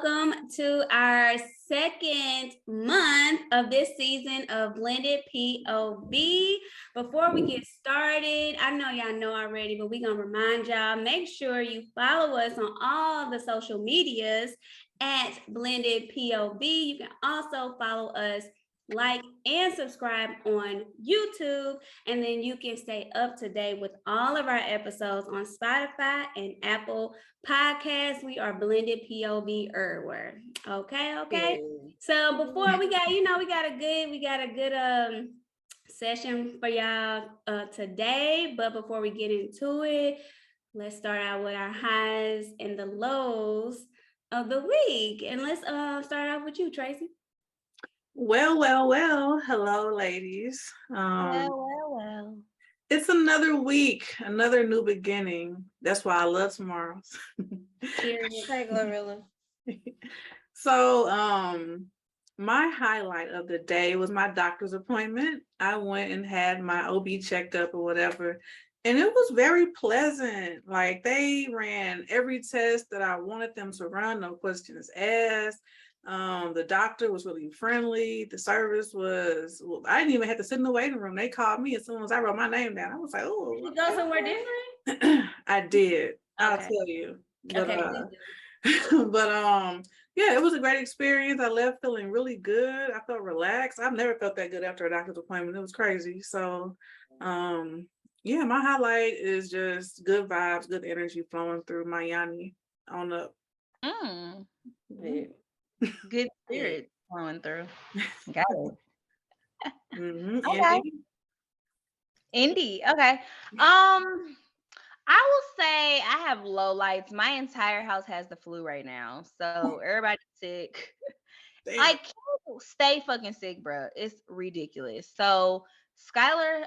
welcome to our second month of this season of Blended POV. Before we get started, I know y'all know already, but we're going to remind y'all, make sure you follow us on all the social medias at Blended POV. You can also follow us, like and subscribe on YouTube, and then you can stay up to date with all of our episodes on Spotify and Apple Podcasts. We are Blended POV everywhere. Okay. So before we got a good session for y'all today, but before we get into it, let's start out with our highs and the lows of the week, and let's start off with you, Tracy. Well. Hello, ladies. Well. It's another week, another new beginning. That's why I love tomorrows. Hey, Glorilla. So, my highlight of the day was my doctor's appointment. I went and had my OB checked up or whatever, and it was very pleasant. Like, they ran every test that I wanted them to run, no questions asked. The doctor was really friendly. The service was, I didn't even have to sit in the waiting room. They called me as soon as I wrote my name down. I was like, oh. Did you go somewhere different? I did. Okay. I'll tell you. But, Okay. Yeah, it was a great experience. I left feeling really good. I felt relaxed. I've never felt that good after a doctor's appointment. It was crazy. So, yeah, my highlight is just good vibes, good energy flowing through my Yanni on up. Yeah. Good spirit flowing through. Got it. Okay. Indy. Okay. I will say I have low lights. My entire house has the flu right now, so everybody's sick. I can't stay fucking sick, bro. It's ridiculous. So Skylar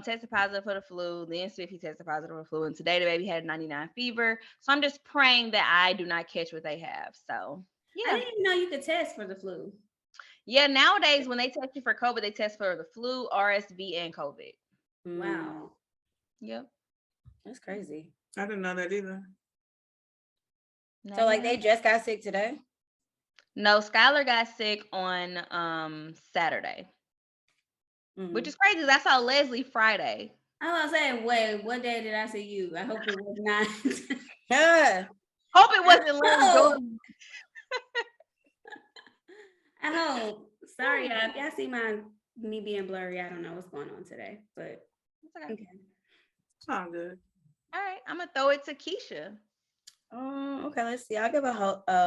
tested positive for the flu. Then Swifty tested positive for the flu, and today the baby had 99 fever. So I'm just praying that I do not catch what they have. So yeah. I didn't know you could test for the flu. Yeah, nowadays when they test you for COVID, they test for the flu, RSV, and COVID. Wow. Yep. That's crazy. I didn't know that either. So like they just got sick today? No, Skylar got sick on Saturday. Which is crazy because I saw Leslie Friday. I was saying, wait, what day did I see you? I hope it was not. Hope it wasn't Leslie. I know. Sorry, y'all. If y'all see me being blurry, I don't know what's going on today, but it's okay. Sound good. All right, I'm gonna throw it to Keisha. Okay, let's see. I'll give a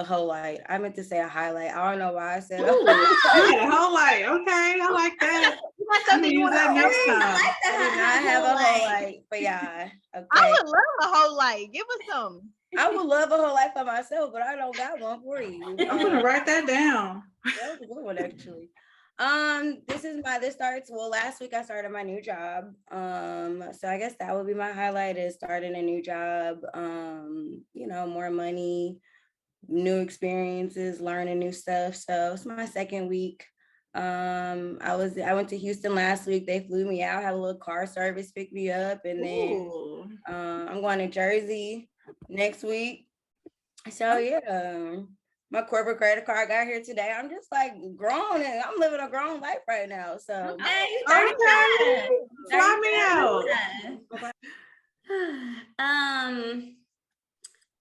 whole light. I meant to say a highlight. I don't know why I said a whole light. Okay, I like that. You want something you want that next time. I have a whole light for y'all. Okay. I would love a whole light. Give us some. I would love a whole light for myself, but I don't got one for you. I'm gonna write that down. That was a good one, actually. Last week I started my new job. So I guess that would be my highlight, is starting a new job. More money, new experiences, learning new stuff. So it's my second week. I went to Houston last week. They flew me out, had a little car service pick me up, and then I'm going to Jersey next week. So yeah. My corporate credit card got here today. I'm just like grown, and I'm living a grown life right now. So okay. Fly me out.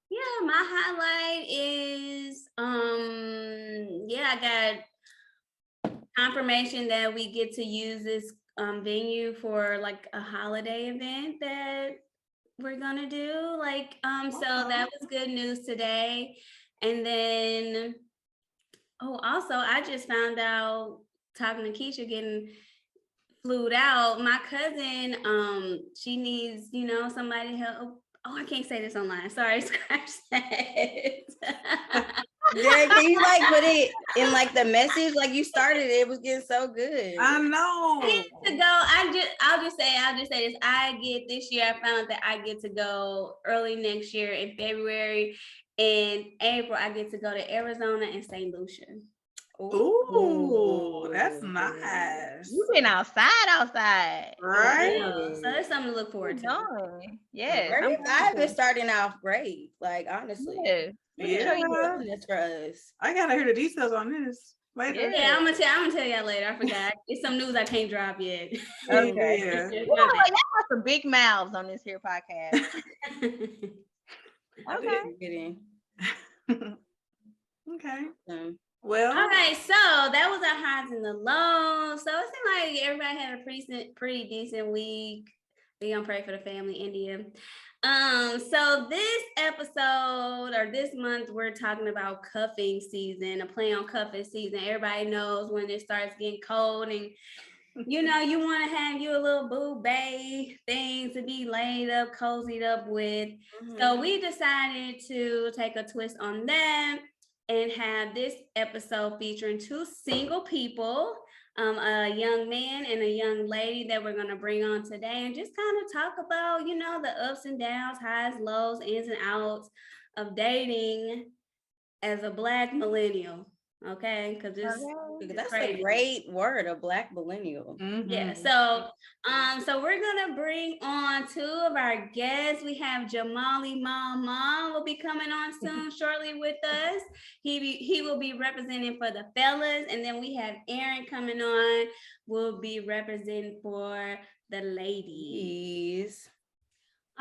Yeah, my highlight is I got confirmation that we get to use this venue for like a holiday event that we're gonna do. So that was good news today. And then, also, I just found out, talking to Keisha, getting flued out. My cousin, she needs, somebody to help. Oh, I can't say this online. Sorry, scratch that. Yeah, can you put it in the message? You started it was getting so good. I know. I get to go. I'll just say this. This year I found that I get to go early next year in February. In April, I get to go to Arizona and St. Lucia. Ooh, that's nice. You been outside. Right? So there's something to look forward to. Yeah. 35 is starting off great. Like, honestly. Yeah. Yeah. This for us. I gotta hear the details on this later. Yeah, I'm gonna tell y'all later. I forgot. It's some news I can't drop yet. Okay. Yeah. Y'all got some big mouths on this here podcast. Okay. Okay. Um, Well. All right, so that was our highs and the lows. So it seemed like everybody had a pretty decent week. We gonna pray for the family, India. So this episode or this month, we're talking about cuffing season, a play on cuffing season. Everybody knows when it starts getting cold and you know, you want to have you a little boo bae thing to be laid up, cozied up with. So we decided to take a twist on that and have this episode featuring two single people, a young man and a young lady that we're going to bring on today and just kind of talk about, you know, the ups and downs, highs, lows, ins and outs of dating as a Black millennial. Okay, because that's a great word, a Black millennial. Yeah. So we're gonna bring on two of our guests. We have Jamali Mama will be coming on soon, shortly with us. He will be representing for the fellas, and then we have Aaron coming on. Will be representing for the ladies.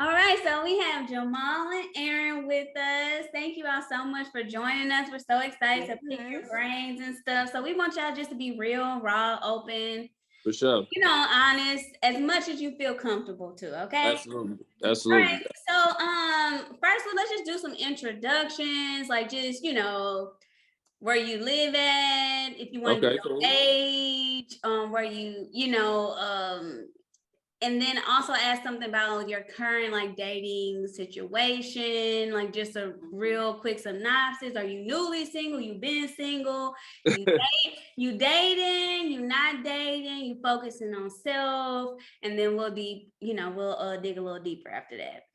All right, so we have Jamal and Aaron with us. Thank you all so much for joining us. We're so excited to pick your brains and stuff. So we want y'all just to be real, raw, open. For sure. You know, honest, as much as you feel comfortable to, okay? Absolutely. All right, so first of all, let's just do some introductions, like just, you know, where you live at, if you want to do your age, where you know, and then also ask something about your current like dating situation, like just a real quick synopsis. Are you newly single? You've been single? You dating? You not dating? You focusing on self? And then we'll dig a little deeper after that.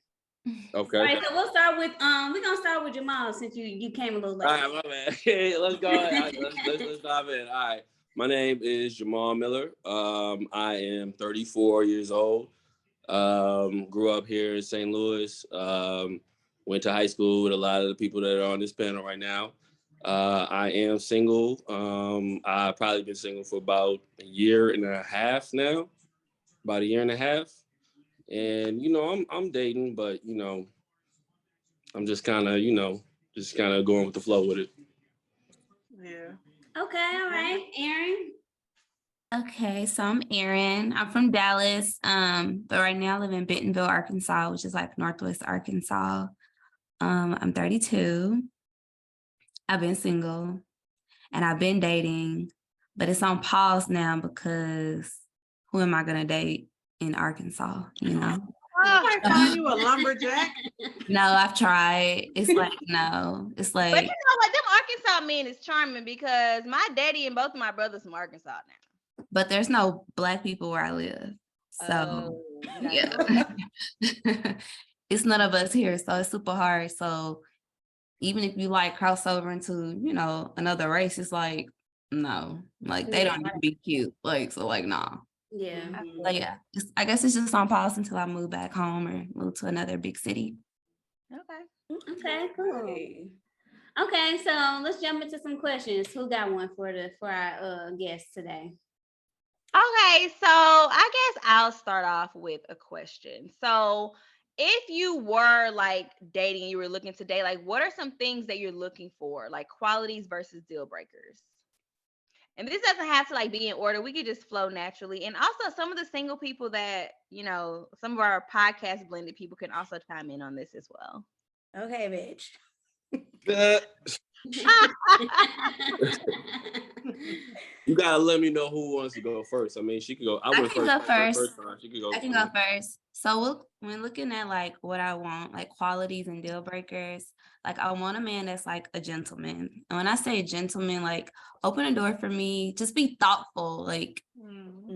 Okay. All right, so we'll start with we're gonna start with Jamal since you came a little late. All right, my man. Okay, let's go. Let's dive in. All right. My name is Jamal Miller. I am 34 years old. Grew up here in St. Louis. Went to high school with a lot of the people that are on this panel right now. I am single. I've probably been single for about a year and a half now. About a year and a half. And you know, I'm dating, but you know, I'm just kind of, going with the flow with it. Yeah. Okay, all right. Aaron. Okay, so I'm Erin. I'm from Dallas, but right now I live in Bentonville, Arkansas, which is like Northwest Arkansas. I'm 32. I've been single and I've been dating, but it's on pause now because who am I gonna date in Arkansas, you know? I might find you a lumberjack. No, I've tried. It's like, no. It's like, but you know what? Them Arkansas men is charming because my daddy and both of my brothers from Arkansas now. But there's no Black people where I live. So yeah. It's none of us here. So it's super hard. So even if you like cross over into, you know, another race, it's like, no, like they don't even be cute. Like, so like, nah. Yeah. Like, yeah, I guess it's just on pause until I move back home or move to another big city. Okay, cool. Okay, so let's jump into some questions. Who got one for our guests today? Okay, so I guess I'll start off with a question. So if you were like dating, you were looking to date, like what are some things that you're looking for, like qualities versus deal breakers? And this doesn't have to like be in order. We could just flow naturally. And also some of the single people that, you know, some of our podcast blended people can also chime in on this as well. Okay, bitch. You gotta let me know who wants to go first. I mean, she could go. I can go first. She could go. I can go first. So when looking at like what I want, like qualities and deal breakers, like I want a man that's like a gentleman. And when I say gentleman, like open a door for me, just be thoughtful, like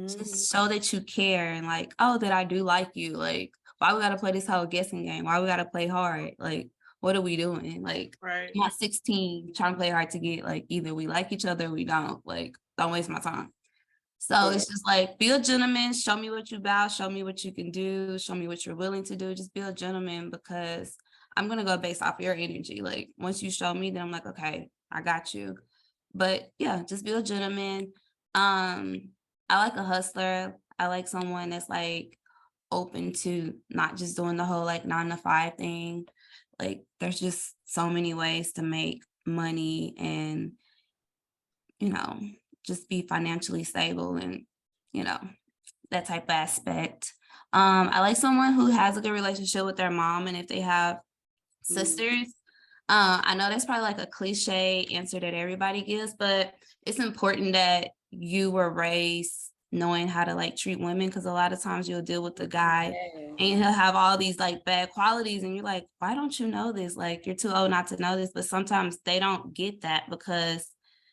just show that you care and like, oh, that I do like you. Like, why we gotta play this whole guessing game? Why we gotta play hard? Like, what are we doing? Like, Right. I'm not 16 trying to play hard to get. Like, either we like each other or we don't. Like, don't waste my time. So it's just like, be a gentleman, show me what you about, show me what you can do, show me what you're willing to do. Just be a gentleman, because I'm going to go based off your energy. Like, once you show me, then I'm like, okay, I got you. But yeah, just be a gentleman. I like a hustler. I like someone that's like open to not just doing the whole like 9 to 5 thing. Like, there's just so many ways to make money and, you know, just be financially stable and, you know, that type of aspect. I like someone who has a good relationship with their mom, and if they have sisters, I know that's probably like a cliche answer that everybody gives, but it's important that you were raised knowing how to like treat women, because a lot of times you'll deal with the guy and he'll have all these like bad qualities and you're like, why don't you know this? Like, you're too old not to know this. But sometimes they don't get that because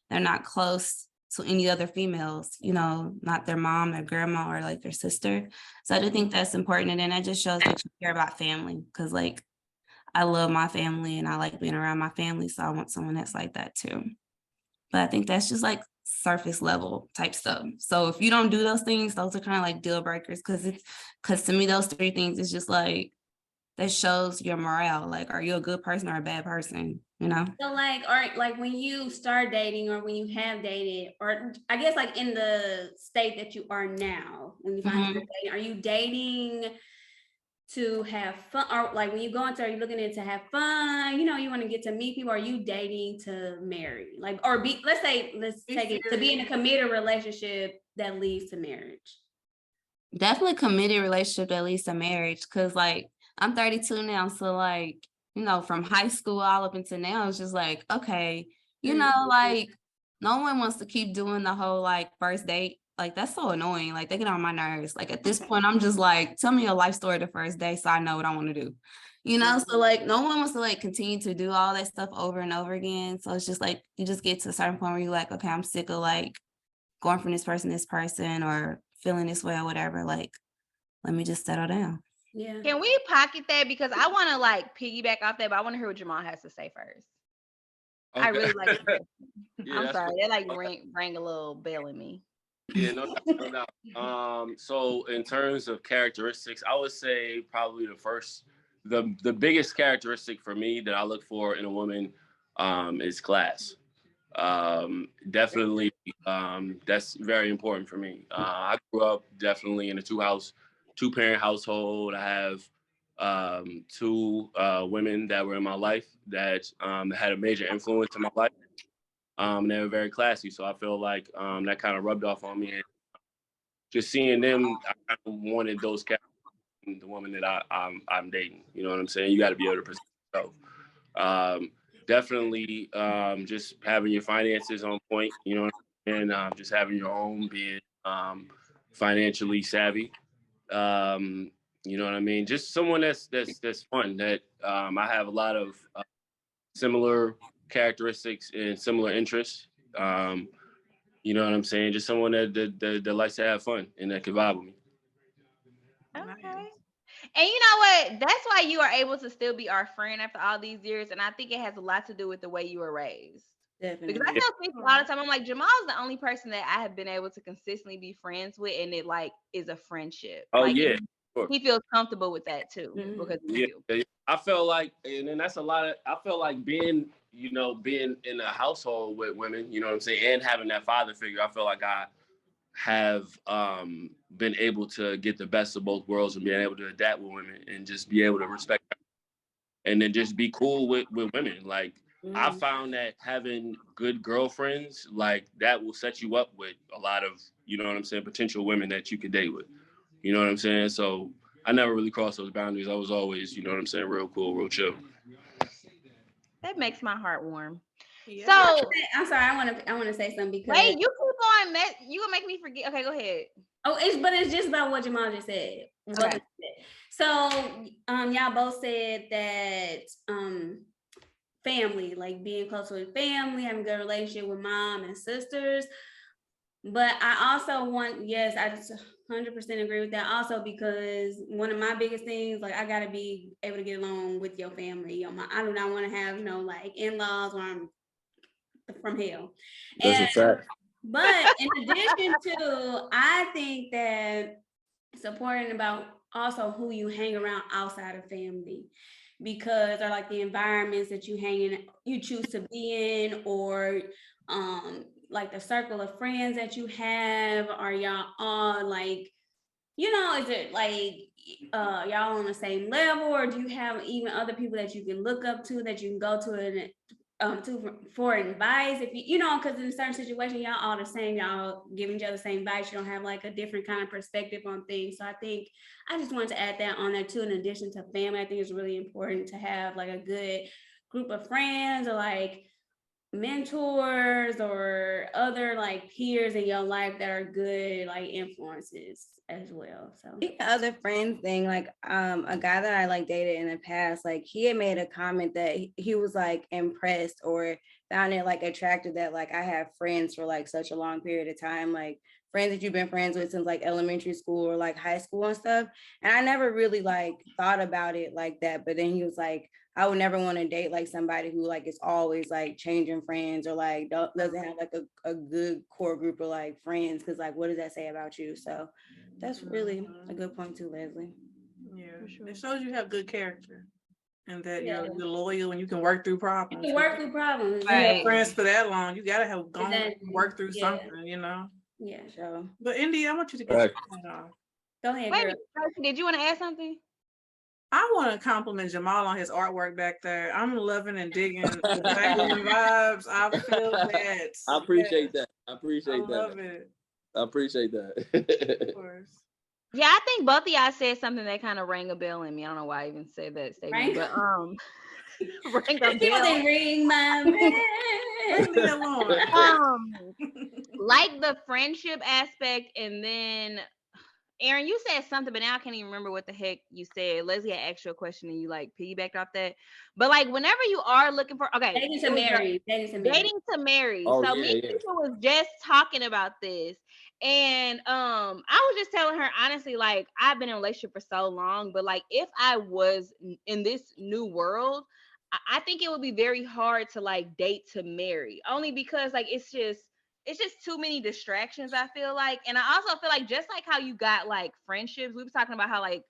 they're not close to any other females, you know, not their mom, their grandma, or like their sister. So I do think that's important. And then that just shows that you care about family, because like, I love my family and I like being around my family. So I want someone that's like that too. But I think that's just like surface level type stuff. So if you don't do those things, those are kind of like deal breakers, because to me, those 3 things is just like, that shows your morale. Like, are you a good person or a bad person? You know? So like, or like when you start dating or when you have dated, or I guess like in the state that you are now, when you find yourself dating, are you dating to have fun, or like when you go into, are you looking into have fun, you know, you want to get to meet people? Are you dating to marry, like, or be, let's take it to be in a committed relationship that leads to marriage? Definitely committed relationship that leads to marriage, because like, I'm 32 now, so like, you know, from high school all up into now, it's just like, okay, you know, like, no one wants to keep doing the whole like first date. Like, that's so annoying. Like, they get on my nerves. Like, at this point, I'm just like, tell me a life story the first day so I know what I want to do. You know, so like, no one wants to like continue to do all that stuff over and over again. So it's just like, you just get to a certain point where you're like, okay, I'm sick of like going from this person, or feeling this way or whatever. Like, let me just settle down. Yeah. Can we pocket that? Because I want to like piggyback off that, but I want to hear what Jamal has to say first. Okay. I really like it. Yeah, I'm that's sorry. cool. That like rang a little bell in me. Yeah, no doubt, no doubt. So in terms of characteristics, I would say probably the biggest characteristic for me that I look for in a woman is class. Definitely, that's very important for me. I grew up definitely in a two-parent household. I have 2 women that were in my life that had a major influence in my life. They were very classy, so I feel like that kind of rubbed off on me. And just seeing them, I kind of wanted those characters in the woman that I'm dating. You know what I'm saying? You got to be able to present yourself. Definitely, just having your finances on point. You know, and just having your own, being financially savvy. You know what I mean? Just someone that's fun. That I have a lot of similar characteristics and similar interests. You know what I'm saying? Just someone that likes to have fun and that can vibe with me. Okay. And you know what? That's why you are able to still be our friend after all these years. And I think it has a lot to do with the way you were raised. Because I Definitely. tell people a lot of time, I'm like, Jamal's the only person that I have been able to consistently be friends with, and it like is a friendship. Oh Like, yeah, sure. he feels comfortable with that too, because of Yeah, you. yeah. I felt like, and then that's a lot of. I felt like being in a household with women. You know what I'm saying, and having that father figure. I feel like I have been able to get the best of both worlds and being able to adapt with women and just be able to respect them and then just be cool with women. Like, I found that having good girlfriends, like, that will set you up with a lot of, you know what I'm saying, potential women that you could date with. You know what I'm saying? So I never really crossed those boundaries. I was always, you know what I'm saying, real cool, real chill. That makes my heart warm. Yeah. So I'm sorry, I want to say something because wait, you keep on you gonna make me forget. Okay, go ahead. it's just about what Jamal just said. Okay. So y'all both said that family, like being close with family, having a good relationship with mom and sisters. But I also want, yes, 100% agree with that. Also, because one of my biggest things, like, I gotta be able to get along with your family. I do not want to have like in-laws where I'm from hell. That's a fact. But in addition to, I think that it's important about also who you hang around outside of family, because they're like the environments that you choose to be in, or like the circle of friends that you have. Are y'all all like, is it like y'all on the same level, or do you have even other people that you can look up to, that you can go to and for advice? If because in certain situations y'all all the same, y'all giving each other the same advice, you don't have like a different kind of perspective on things. So I think I just wanted to add that on there too. In addition to family, I think it's really important to have like a good group of friends, or like mentors, or other like peers in your life that are good like influences as well. So the other friends thing, like a guy that I like dated in the past, like he had made a comment that he was like impressed or found it like attractive that like I have friends for like such a long period of time, like friends that you've been friends with since like elementary school or like high school and stuff. And I never really like thought about it like that. But then he was like, I would never want to date like somebody who like is always like changing friends, or like doesn't have like a good core group of like friends, because like what does that say about you? So that's really a good point too, Leslie. Yeah, sure. it shows you have good character and that Yeah. you're loyal and you can work through you problems. can work through problems. You have Right. friends for that long, you gotta have gone Exactly. work through Yeah. something, Yeah. So But Indy, I want you to get Right. your point off. Go ahead, Wait a girl. minute, Tracy, did you want to add something? I want to compliment Jamal on his artwork back there. I'm loving and digging the Black woman vibes. I feel that. I appreciate Yes. that. I appreciate I that. love it. I appreciate Of that. course. Yeah, I think both of y'all said something that kind of rang a bell in me. I don't know why I even said that statement, Rang- but rang a People bell. didn't ring my Leave me bell. alone. Like the friendship aspect, and then Aaron, you said something, but now I can't even remember what the heck you said. Leslie had asked you a question and you like piggybacked off that. But like whenever you are looking for Dating to marry. dating to marry. Oh, So yeah, me and yeah. Lisa was just talking about this. And I was just telling her honestly, like I've been in a relationship for so long, but like if I was in this new world, I think it would be very hard to like date to marry. Only because like it's just too many distractions, I feel like. And I also feel like just like how you got like friendships, we were talking about how like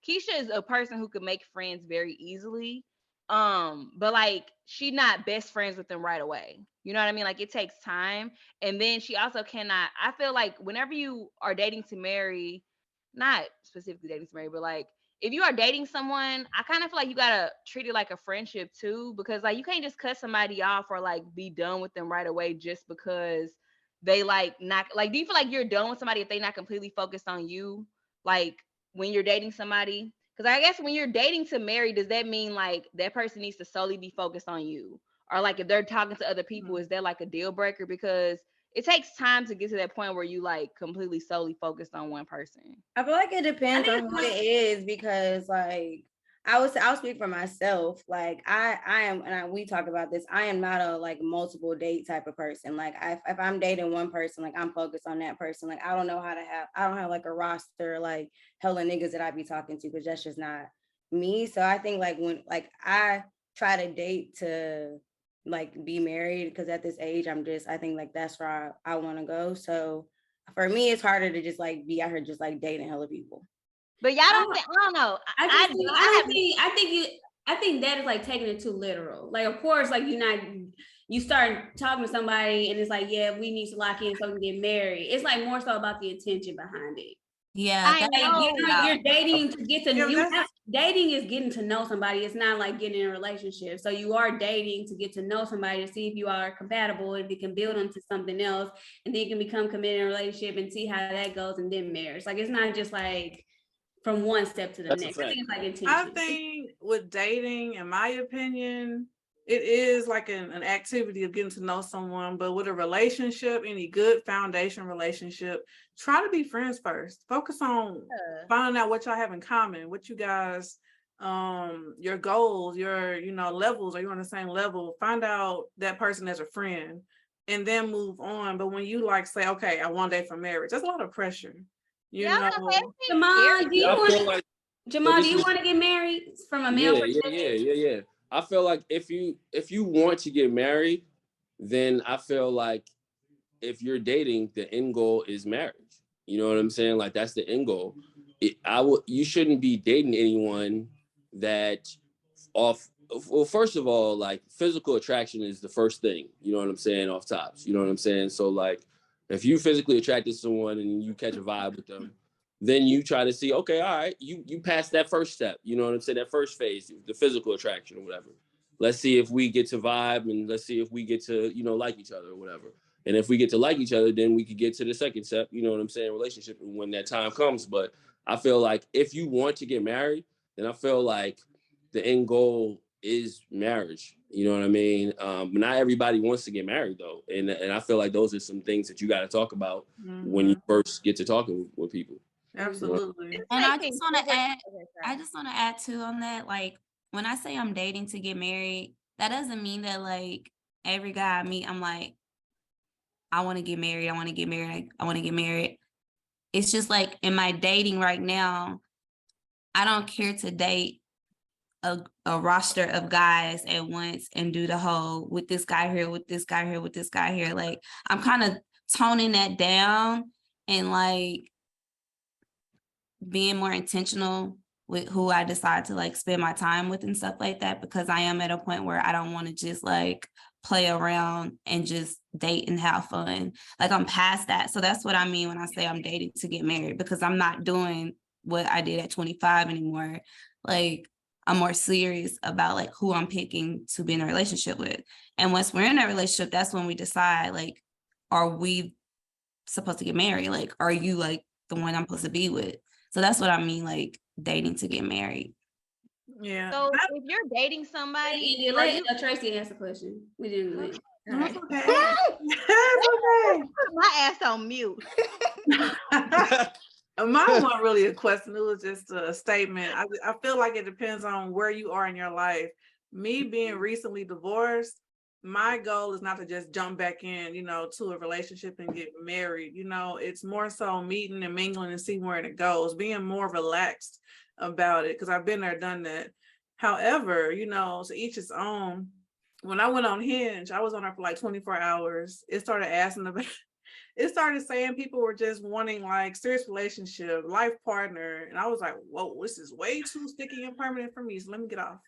Keisha is a person who could make friends very easily. But like she not best friends with them right away. You know what I mean? Like it takes time. And then she also cannot, I feel like whenever you are dating to marry, not specifically dating to marry, but like if you are dating someone, I kind of feel like you gotta treat it like a friendship too, because like you can't just cut somebody off or like be done with them right away just because they like not like. Do you feel like you're done with somebody if they not completely focused on you, like when you're dating somebody? Because I guess when you're dating to marry, does that mean like that person needs to solely be focused on you, or like if they're talking to other people, is that like a deal breaker? Because it takes time to get to that point where you like completely solely focused on one person. I feel like it depends think on who it is, because like I'll speak for myself. Like I am, and we talk about this. I am not a like multiple date type of person. Like if I'm dating one person, like I'm focused on that person. Like I don't have like a roster like hella niggas that I be talking to, because that's just not me. So I think like when like I try to date to like be married, because at this age I think like that's where I want to go. So for me, it's harder to just like be out here just like dating hella people. But y'all don't think, I don't know. I think that is like taking it too literal. Like, of course, like you start talking to somebody and it's like, yeah, we need to lock in so we can get married. It's like more so about the intention behind it. Yeah, I that- know. You're dating to get to Yeah, dating is getting to know somebody. It's not like getting in a relationship. So you are dating to get to know somebody, to see if you are compatible, if you can build into something else, and then you can become committed in a relationship and see how that goes, and then marriage. Like it's not just like from one step to the That's a next. I fact. think it's like intention. I think with dating, in my opinion, it is like an activity of getting to know someone. But with a relationship, any good foundation relationship, try to be friends first. Focus on finding out what y'all have in common, what you guys, your goals, your levels. Are you on the same level? Find out that person as a friend, and then move on. But when you like say, okay, I want to date for marriage, that's a lot of pressure. You Yeah, I was gonna say, know, it's Jamal, scary. do you I want feel like so Jamal, do this you is want to get married from a male perspective? yeah. I feel like if you want to get married, then I feel like if you're dating, the end goal is marriage. You know what I'm saying? Like that's the end goal. You shouldn't be dating anyone that off. Well, first of all, like physical attraction is the first thing. You know what I'm saying? Off tops. You know what I'm saying? So like, if you physically attracted to someone and you catch a vibe with them, then you try to see, okay, all right, you pass that first step. You know what I'm saying? That first phase, the physical attraction or whatever. Let's see if we get to vibe and let's see if we get to like each other or whatever. And if we get to like each other, then we could get to the second step, you know what I'm saying, relationship when that time comes. But I feel like if you want to get married, then I feel like the end goal is marriage. You know what I mean? But not everybody wants to get married though. And I feel like those are some things that you got to talk about when you first get to talking with people. absolutely. And I just want to Okay, add, sorry. I just want to add too on that. Like when I say I'm dating to get married, that doesn't mean that like every guy I meet, I'm like, I want to get married. I want to get married. I want to get married. It's just like in my dating right now, I don't care to date a roster of guys at once and do the whole with this guy here, with this guy here, with this guy here. Like I'm kind of toning that down and like being more intentional with who I decide to like spend my time with and stuff like that, because I am at a point where I don't want to just like play around and just date and have fun. Like I'm past that. So that's what I mean when I say I'm dating to get married, because I'm not doing what I did at 25 anymore. Like I'm more serious about like who I'm picking to be in a relationship with. And once we're in a relationship, that's when we decide like, are we supposed to get married? Like, are you like the one I'm supposed to be with? So that's what I mean, like dating to get married. Yeah. So if you're dating somebody, Andy, let Tracy ask a question. We didn't let. That's okay. That's okay. put my ass on mute. Mine wasn't really a question. It was just a statement. I feel like it depends on where you are in your life. Me being recently divorced, my goal is not to just jump back in, to a relationship and get married. It's more so meeting and mingling and seeing where it goes, being more relaxed about it, because I've been there, done that. However, to each its own. When I went on Hinge, I was on there for like 24 hours. It started saying people were just wanting like serious relationship, life partner. And I was like, whoa, this is way too sticky and permanent for me. So let me get off.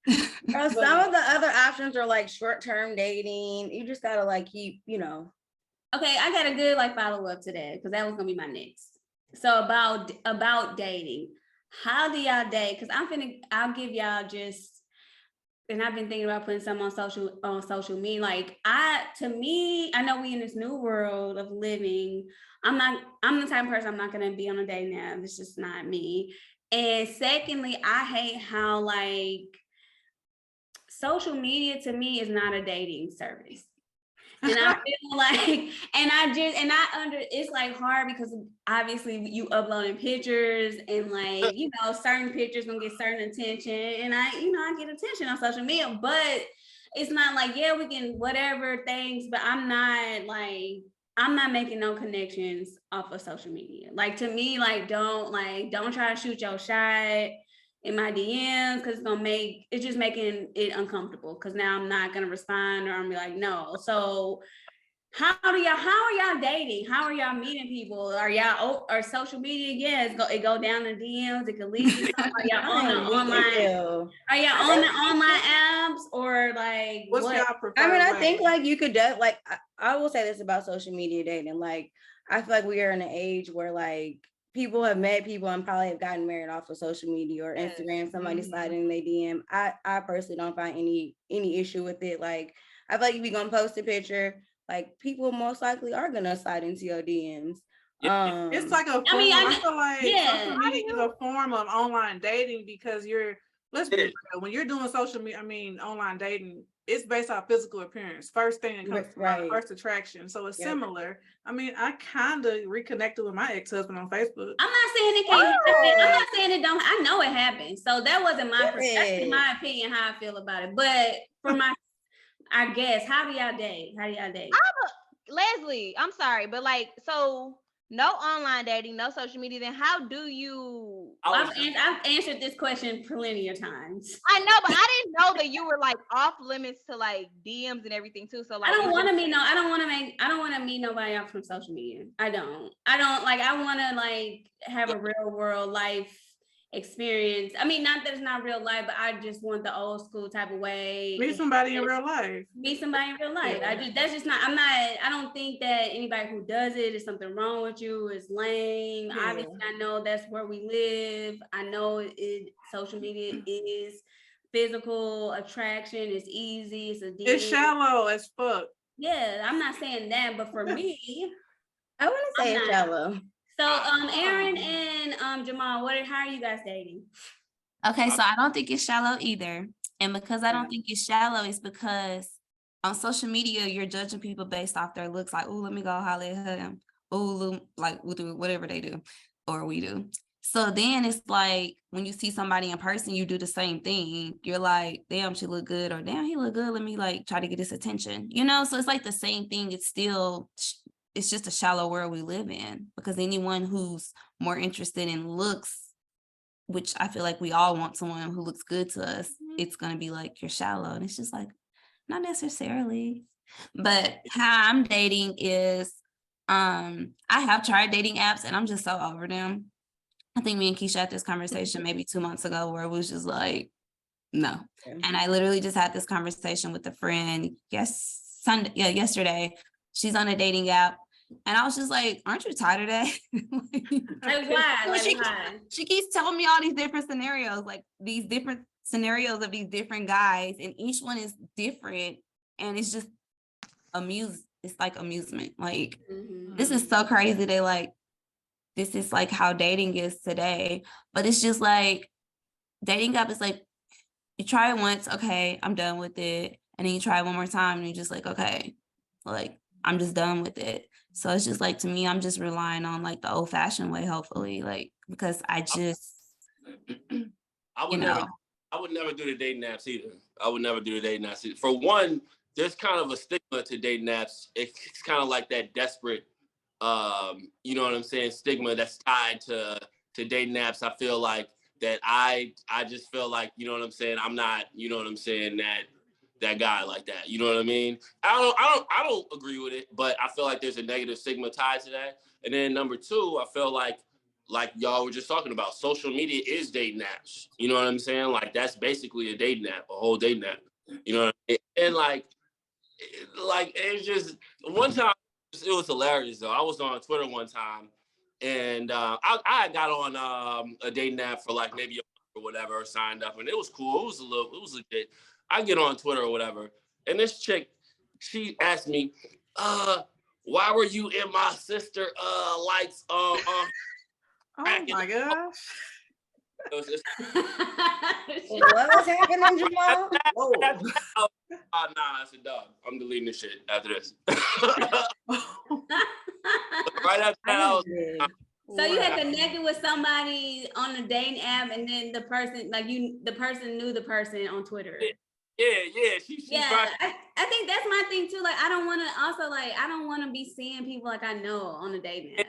Some of the other options are like short-term dating. You just gotta like keep, Okay, I got a good like follow-up to that because that was gonna be my next. So about dating, how do y'all date? Because I'll give y'all just, and I've been thinking about putting some on social media. Like I know we in this new world of living. I'm the type of person, I'm not gonna be on a date now. It's just not me. And secondly, I hate how like social media to me is not a dating service. And I feel like, it's like hard because obviously you uploading pictures and like, certain pictures gonna get certain attention. And I get attention on social media, but it's not like, yeah, we can whatever things, but I'm not making no connections off of social media. Like to me, like don't try to shoot your shot in my DMs because it's just making it uncomfortable because now I'm not gonna respond or I'm be like, no. So how are y'all dating? How are y'all meeting people? Are y'all or social media? Yes, it go down the DMs, it can lead to something. Are y'all on the online? Are y'all on the online apps or like what's what? y'all preferred I mean, I way? think like you could I will say this about social media dating. Like I feel like we are in an age where like people have met people and probably have gotten married off of social media or Instagram. Somebody sliding in their DM. I personally don't find any issue with it. Like I feel like if you're gonna post a picture, like people most likely are gonna slide into your DMs. It's like a form. I feel like social media is a form of online dating because let's be real, when you're doing social media, online dating, it's based off physical appearance. First thing that comes to mind, first attraction. So it's similar. I kind of reconnected with my ex-husband on Facebook. I'm not saying it can't happen. I'm not saying it don't. I know it happened. So that wasn't my that's my opinion how I feel about it. But for I guess, how do y'all date? Leslie, I'm sorry, but like, so no online dating, no social media, then how do you? I've answered this question plenty of times. I know, but I didn't know that you were like off limits to like DMs and everything too. So like, I don't want to meet nobody else from social media. I don't like, I want to like have a real world life experience. I mean, not that it's not real life, but I just want the old school type of way. Meet somebody in real life. Meet somebody in real life. Yeah. That's just not, I don't think that anybody who does it is something wrong with you, is lame. Yeah. Obviously, I know that's where we live. I know social media is physical attraction. It's easy. It's shallow as fuck. Yeah, I'm not saying that, but for me, I want to say it's shallow. So, Aaron and Jamal, how are you guys dating? Okay, so I don't think it's shallow either. And because I don't think it's shallow, it's because on social media, you're judging people based off their looks. Like, oh, let me go holler at him. Oh, like we'll do whatever they do or we do. So then it's like when you see somebody in person, you do the same thing. You're like, damn, she look good, or damn, he look good. Let me like try to get his attention. You know, so it's like the same thing. It's just a shallow world we live in, because anyone who's more interested in looks, which I feel like we all want someone who looks good to us, it's going to be like, you're shallow. And it's just like, not necessarily. But how I'm dating is, I have tried dating apps and I'm just so over them. I think me and Keisha had this conversation maybe 2 months ago where it was just like, no. And I literally just had this conversation with a friend yesterday. She's on a dating app. And I was just like, aren't you tired of that? Like, why? She keeps telling me all these different scenarios, like these different scenarios of these different guys, and each one is different. And it's just it's like amusement. Like, this is so crazy. This is like how dating is today. But it's just like, dating app is like, you try it once, okay, I'm done with it. And then you try it one more time and you're just like, okay, like, I'm just done with it. So it's just like, to me, I'm just relying on like the old fashioned way, hopefully, like, because I would never do the dating apps either. I would never do the dating apps either. For one, there's kind of a stigma to dating apps. It's kind of like that desperate, you know what I'm saying, stigma that's tied to dating apps. I feel like that I just feel like, you know what I'm saying, I'm not, you know what I'm saying, that guy like that. You know what I mean? I don't agree with it, but I feel like there's a negative stigma tied to that. And then number two, I feel like y'all were just talking about, social media is dating apps. You know what I'm saying? Like, that's basically a dating app, a whole dating app. You know what I mean? And like it's just, one time, it was hilarious though. I was on Twitter one time, and I got on a dating app for like maybe a month or whatever, or signed up, and it was cool. It was legit. I get on Twitter or whatever, and this chick, she asked me, why were you in my sister likes oh my gosh. What was happening, Jamal? Nah, I said, dog, I'm deleting this shit after this. Right after that, I was, so you had connected with somebody on a dating app, and then the person knew the person on Twitter. Yeah. She I think that's my thing too. Like, I don't want to be seeing people like I know on a dating app.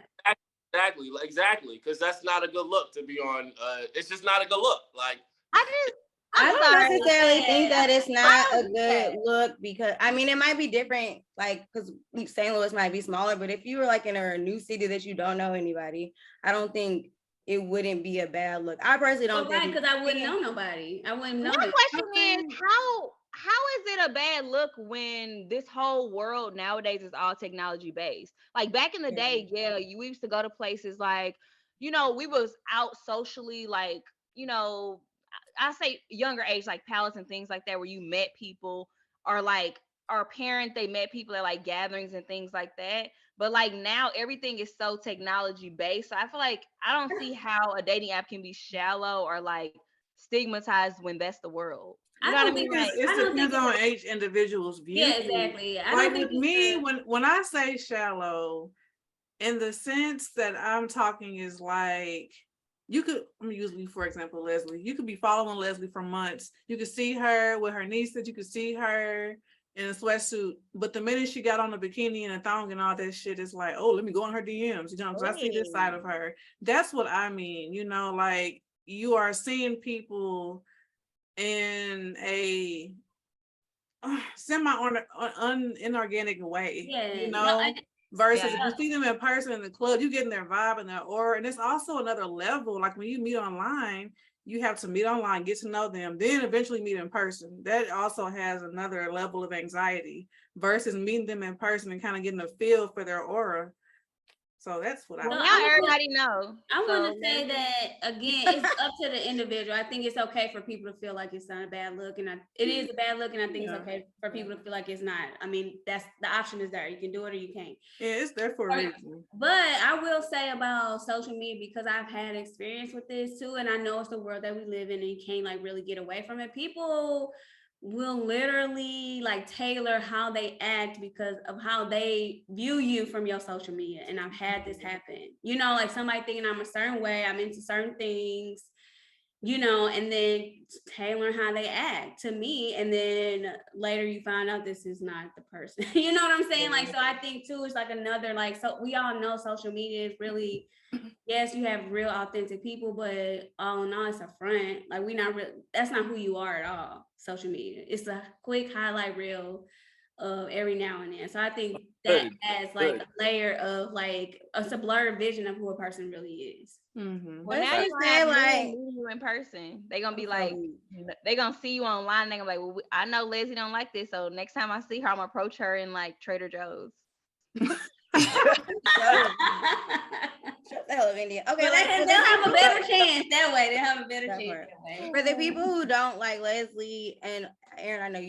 Exactly, because that's not a good look to be on. It's just not a good look. Like, I don't necessarily think that it's not a good look, because I mean, it might be different, like, because St. Louis might be smaller, but if you were like in a new city that you don't know anybody, I don't think it wouldn't be a bad look. I personally don't think. Right, because I wouldn't know nobody. I wouldn't know. My question is, how is it a bad look when this whole world nowadays is all technology based? Like, back in the day, we used to go to places like, you know, we was out socially, like, you know, I say younger age, like palace and things like that, where you met people, or like our parents, they met people at like gatherings and things like that. But like now everything is so technology based. So I feel like I don't see how a dating app can be shallow or like stigmatized when that's the world. You know what I mean? It depends on each individual's view. Yeah, exactly. Like with me, when I say shallow, in the sense that I'm talking is like, I'm usually, for example, Leslie, you could be following Leslie for months. You could see her with her nieces, you could see her in a sweatsuit, but the minute she got on the bikini and a thong and all that shit, it's like, oh, let me go on her DMs, you know, because I see this side of her. That's what I mean, you know, like you are seeing people in a inorganic way, you know, versus if you see them in person in the club, you getting their vibe and their aura. And it's also another level. Like when you meet online, you have to meet online, get to know them, then eventually meet in person. That also has another level of anxiety versus meeting them in person and kind of getting a feel for their aura. So that's what well, now everybody knows. I want to say that again, it's up to the individual. I think it's okay for people to feel like it's not a bad look, and it is a bad look, and I think it's okay for people to feel like it's not. I mean, that's the option is there. You can do it or you can't. Yeah, it's there for a reason. But I will say about social media, because I've had experience with this too, and I know it's the world that we live in, and you can't like really get away from it. People will literally like tailor how they act because of how they view you from your social media. And I've had this happen, you know, like somebody thinking I'm a certain way, I'm into certain things, you know, and then tailor how they act to me. And then later you find out this is not the person, you know what I'm saying? Like, so I think too, it's like another, like, so we all know social media is really, yes, you have real authentic people, but all in all, it's a front. Like that's not who you are at all. Social media, it's a quick highlight reel of every now and then. So I think that adds like a layer of like a blurred vision of who a person really is. Mm-hmm. Well, now you say like you in person, they gonna be like, they gonna see you online. They gonna be like, well, I know Leslie don't like this, so next time I see her, I'm gonna approach her in like Trader Joe's. Shut the hell up, India. Okay, like, they'll have a better chance that way. They have a better chance. For the people who don't like Leslie and Aaron, I know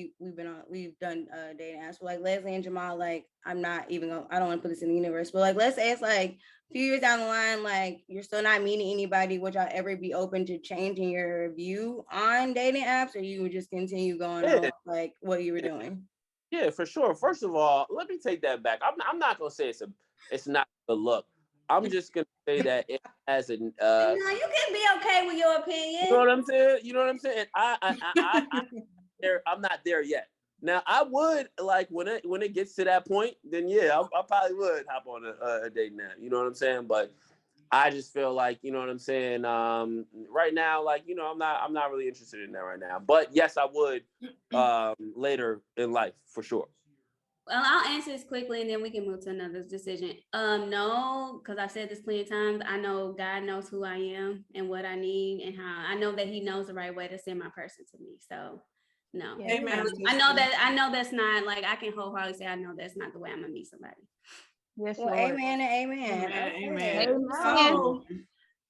we've done dating apps, but like Leslie and Jamal, like I don't want to put this in the universe, but like let's say it's like a few years down the line, like you're still not meeting anybody, would y'all ever be open to changing your view on dating apps, or you would just continue going on like what you were doing? Yeah, for sure. First of all, let me take that back. I'm not gonna say it's not the look. I'm just gonna say that it has a. No, you can be okay with your opinion. You know what I'm saying? You know what I'm saying? I'm not there yet. Now I would like when it gets to that point, then yeah, I probably would hop on a dating app. You know what I'm saying? But I just feel like, you know what I'm saying. Right now, like, you know, I'm not really interested in that right now. But yes, I would later in life for sure. Well, I'll answer this quickly and then we can move to another decision. No, because I've said this plenty of times. I know God knows who I am and what I need and how. I know that He knows the right way to send my person to me. So no. Amen. I know that's not like I can wholeheartedly say I know that's not the way I'm gonna meet somebody. Yes, well, amen and amen. Amen.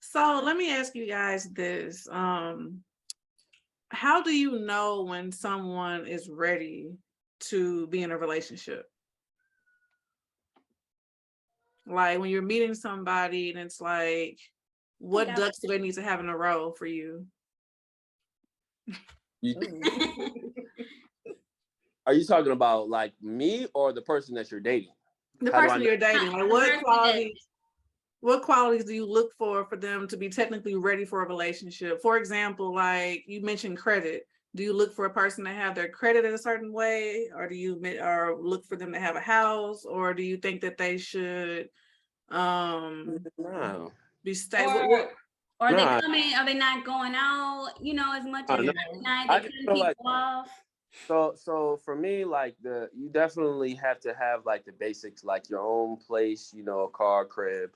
So let me ask you guys this. How do you know when someone is ready to be in a relationship? Like when you're meeting somebody and it's like, what ducks do they need to have in a row for you? Are you talking about like me or the person that you're dating? The person you're dating. Like what qualities do you look for them to be technically ready for a relationship? For example, like you mentioned credit. Do you look for a person to have their credit in a certain way, or do you look for them to have a house, or do you think that they should be stable? Or they coming? Are they not going out? You know, as much as night. They cutting people off. So for me, like you definitely have to have like the basics, like your own place, you know, a car, crib,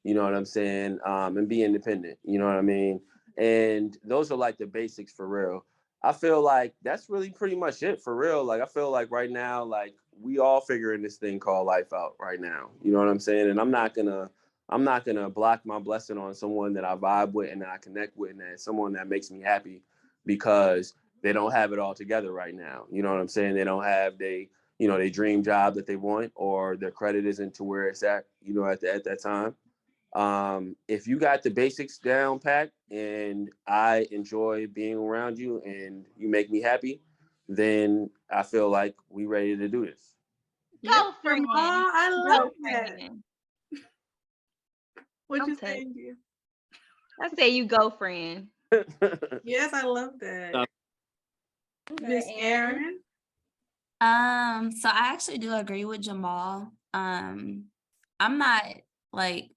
you know what I'm saying, and be independent. You know what I mean? And those are like the basics for real. I feel like that's really pretty much it for real. Like I feel like right now, like we all figuring this thing called life out right now. You know what I'm saying? And I'm not gonna block my blessing on someone that I vibe with and that I connect with and that someone that makes me happy because they don't have it all together right now. You know what I'm saying? They don't have they dream job that they want, or their credit isn't to where it's at, you know, at that time. If you got the basics down packed and I enjoy being around you and you make me happy, then I feel like we ready to do this. Go friend. I love that. What you saying? I say you go friend. Yes, I love that. Miss Aaron. So I actually do agree with Jamal. I'm not like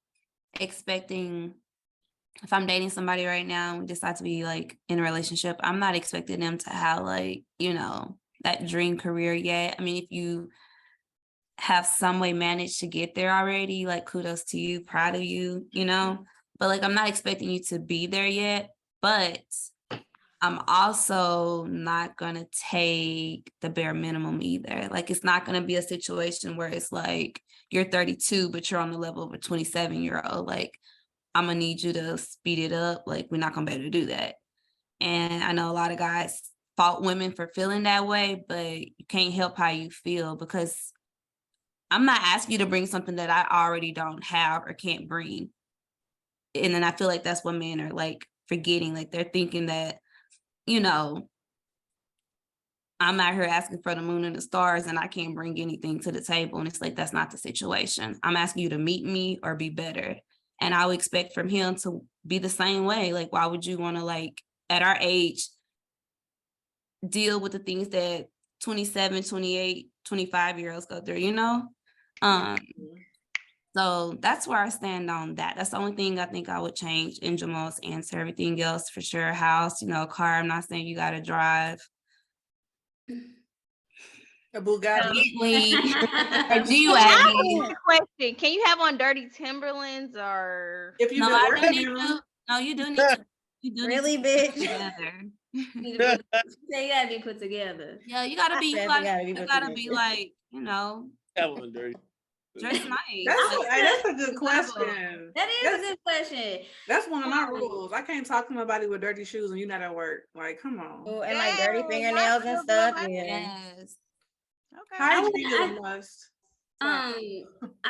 expecting, if I'm dating somebody right now and decide to be like in a relationship, I'm not expecting them to have like, that dream career yet. I mean, if you have some way managed to get there already, like kudos to you, proud of you, but like I'm not expecting you to be there yet, but I'm also not gonna take the bare minimum either. Like it's not gonna be a situation where it's like you're 32, but you're on the level of a 27-year-old. Like I'm gonna need you to speed it up. Like we're not gonna be able to do that. And I know a lot of guys fault women for feeling that way, but you can't help how you feel, because I'm not asking you to bring something that I already don't have or can't bring. And then I feel like that's what men are like forgetting. Like they're thinking that, I'm out here asking for the moon and the stars and I can't bring anything to the table. And it's like, that's not the situation. I'm asking you to meet me or be better. And I would expect from him to be the same way. Like, why would you want to, like, at our age, deal with the things that 27, 28, 25-year-olds go through? So that's where I stand on that. That's the only thing I think I would change in Jamal's answer. Everything else, for sure, house, car. I'm not saying you got to drive A Bugatti. a Can G-Wagon. question: can you have on dirty Timberlands or? If you've No, been I do working need in them. to. No, you do need to. You do Really, need to put it bitch? together. You gotta be put together. Yeah, you gotta be. You Definitely gotta, gotta be you put gotta together. be like, That one dirty. dress nice. That's Like, that's a good presentable. question. That is a good question. That's one of my rules. I can't talk to nobody with dirty shoes and you're not at work. Like, come on. Oh, and like dirty Dang, fingernails and y'all stuff. feel Yeah. Yes. Okay. Hygiene is a must. I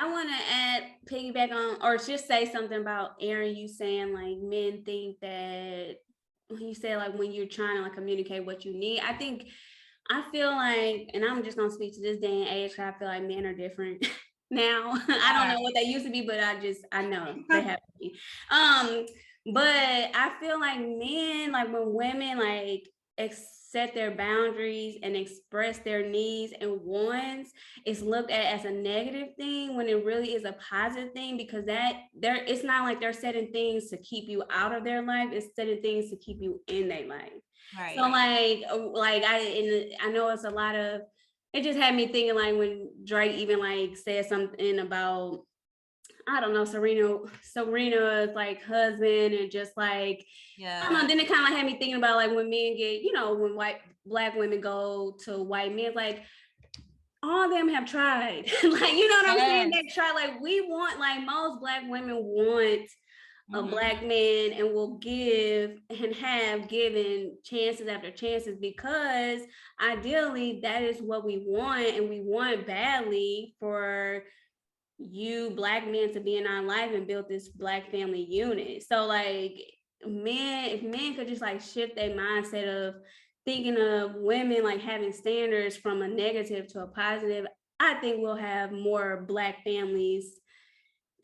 want to piggyback on, or just say something about Aaron. You saying like men think that when you say like when you're trying to like communicate what you need. I feel like, and I'm just gonna speak to this day and age. 'Cause I feel like men are different now. I don't know what they used to be, but I know they have to be. But I feel like men, like when women like set their boundaries and express their needs and wants, is looked at as a negative thing when it really is a positive thing, because it's not like they're setting things to keep you out of their life, it's setting things to keep you in their life. Right. So I know it's a lot of, it just had me thinking like when Drake even like said something about, I don't know, Serena's like husband, and just like, I don't know, then it kind of like had me thinking about like when men get, when black women go to white men, like all of them have tried. Like, you know what I'm saying? They try, like we want, like most black women want a black man and will give and have given chances after chances, because ideally that is what we want, and we want badly for you black men to be in our life and build this black family unit. So like if men could just like shift their mindset of thinking of women like having standards from a negative to a positive, I think we'll have more black families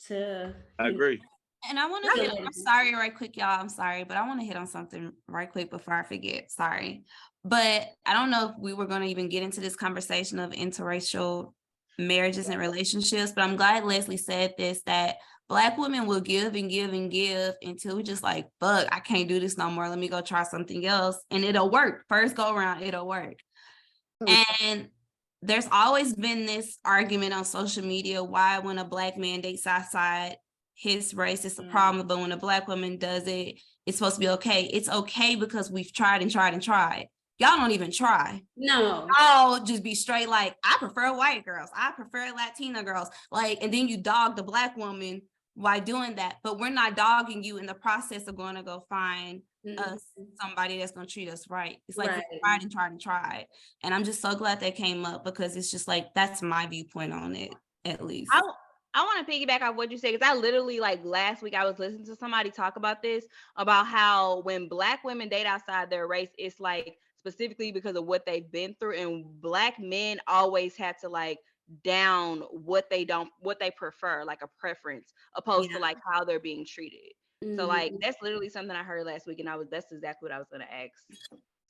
to I agree. And I want to hit, I'm sorry, right quick, y'all. I'm sorry, but I want to hit on something right quick before I forget. Sorry. But I don't know if we were going to even get into this conversation of interracial marriages and relationships, but I'm glad Leslie said this, that Black women will give and give and give until we just like, fuck, I can't do this no more. Let me go try something else. And it'll work. First go around, it'll work. And there's always been this argument on social media, why when a Black man dates outside his race, it's a problem, but when a Black woman does it, it's supposed to be okay. It's okay because we've tried and tried and tried. Y'all don't even try. No. Y'all just be straight like, I prefer white girls. I prefer Latina girls. Like, and then you dog the Black woman while doing that. But we're not dogging you in the process of going to go find us somebody that's going to treat us right. It's like we tried and tried and tried. And I'm just so glad that came up, because it's just like, that's my viewpoint on it, at least. I want to piggyback on what you said, because I literally, like last week, I was listening to somebody talk about this, about how when Black women date outside their race, it's like specifically because of what they've been through, and Black men always had to like down what they prefer, like a preference, opposed to like how they're being treated. So like that's literally something I heard last week, and that's exactly what I was going to ask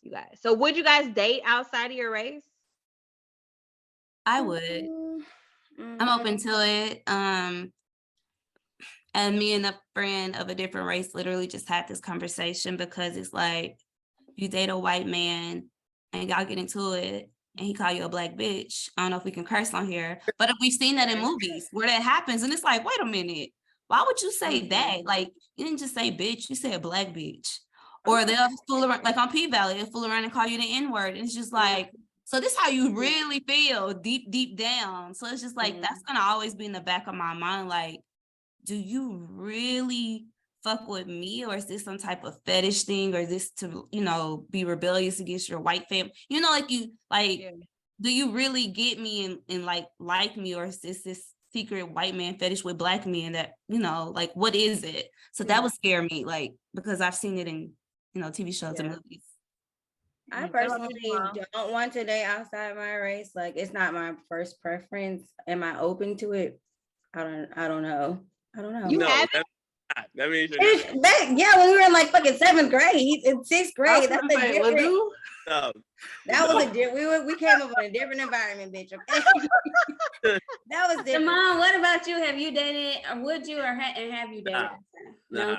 you guys. So would you guys date outside of your race? I would. I'm open to it. And me and a friend of a different race literally just had this conversation because it's like you date a white man and y'all get into it and he call you a black bitch. I don't know if we can curse on here, but if we've seen that in movies where that happens and it's like, wait a minute, why would you say that? Like, you didn't just say bitch, you said black bitch. Or they'll fool around, like on P-Valley, they'll fool around and call you the N-word. And it's just like, so this is how you really feel deep down. So it's just like, that's gonna always be in the back of my mind. Like, do you really fuck with me, or is this some type of fetish thing, or is this to, you know, be rebellious against your white family? You know, like you, like, do you really get me and like me, or is this secret white man fetish with black men that, you know, like, what is it? So that would scare me, like, because I've seen it in, you know, TV shows and movies. I personally don't want to date outside my race. Like, it's not my first preference. Am I open to it? I don't know. You haven't? That means when we were in like fucking 7th grade, in 6th grade, that's a different. No. That was a different. We came up in a different environment, bitch. Okay, that was different. Mom, what about you? Have you dated, or would you, or have you dated? No,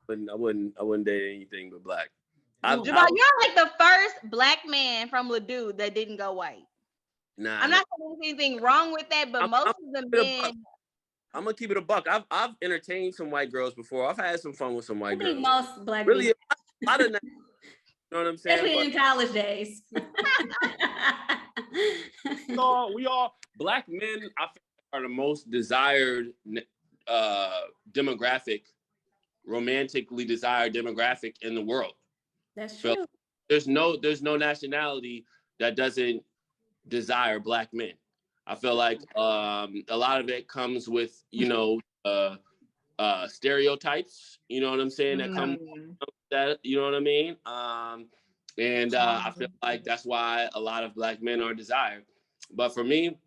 I wouldn't date anything but black. You're like the first black man from Ladue that didn't go white. Nah, I'm not saying there's anything wrong with that, but most of the men. I'm gonna keep it a buck. I've entertained some white girls before. I've had some fun with some white girls. I think most black really, I don't know. You know what I'm saying? Especially in college days. we all black men, I feel, are the most desired demographic, romantically desired demographic in the world. That's true. So there's no nationality that doesn't desire black men. I feel like a lot of it comes with, you know, stereotypes, you know what I'm saying? That come that, you know what I mean? And I feel like that's why a lot of black men are desired. But for me,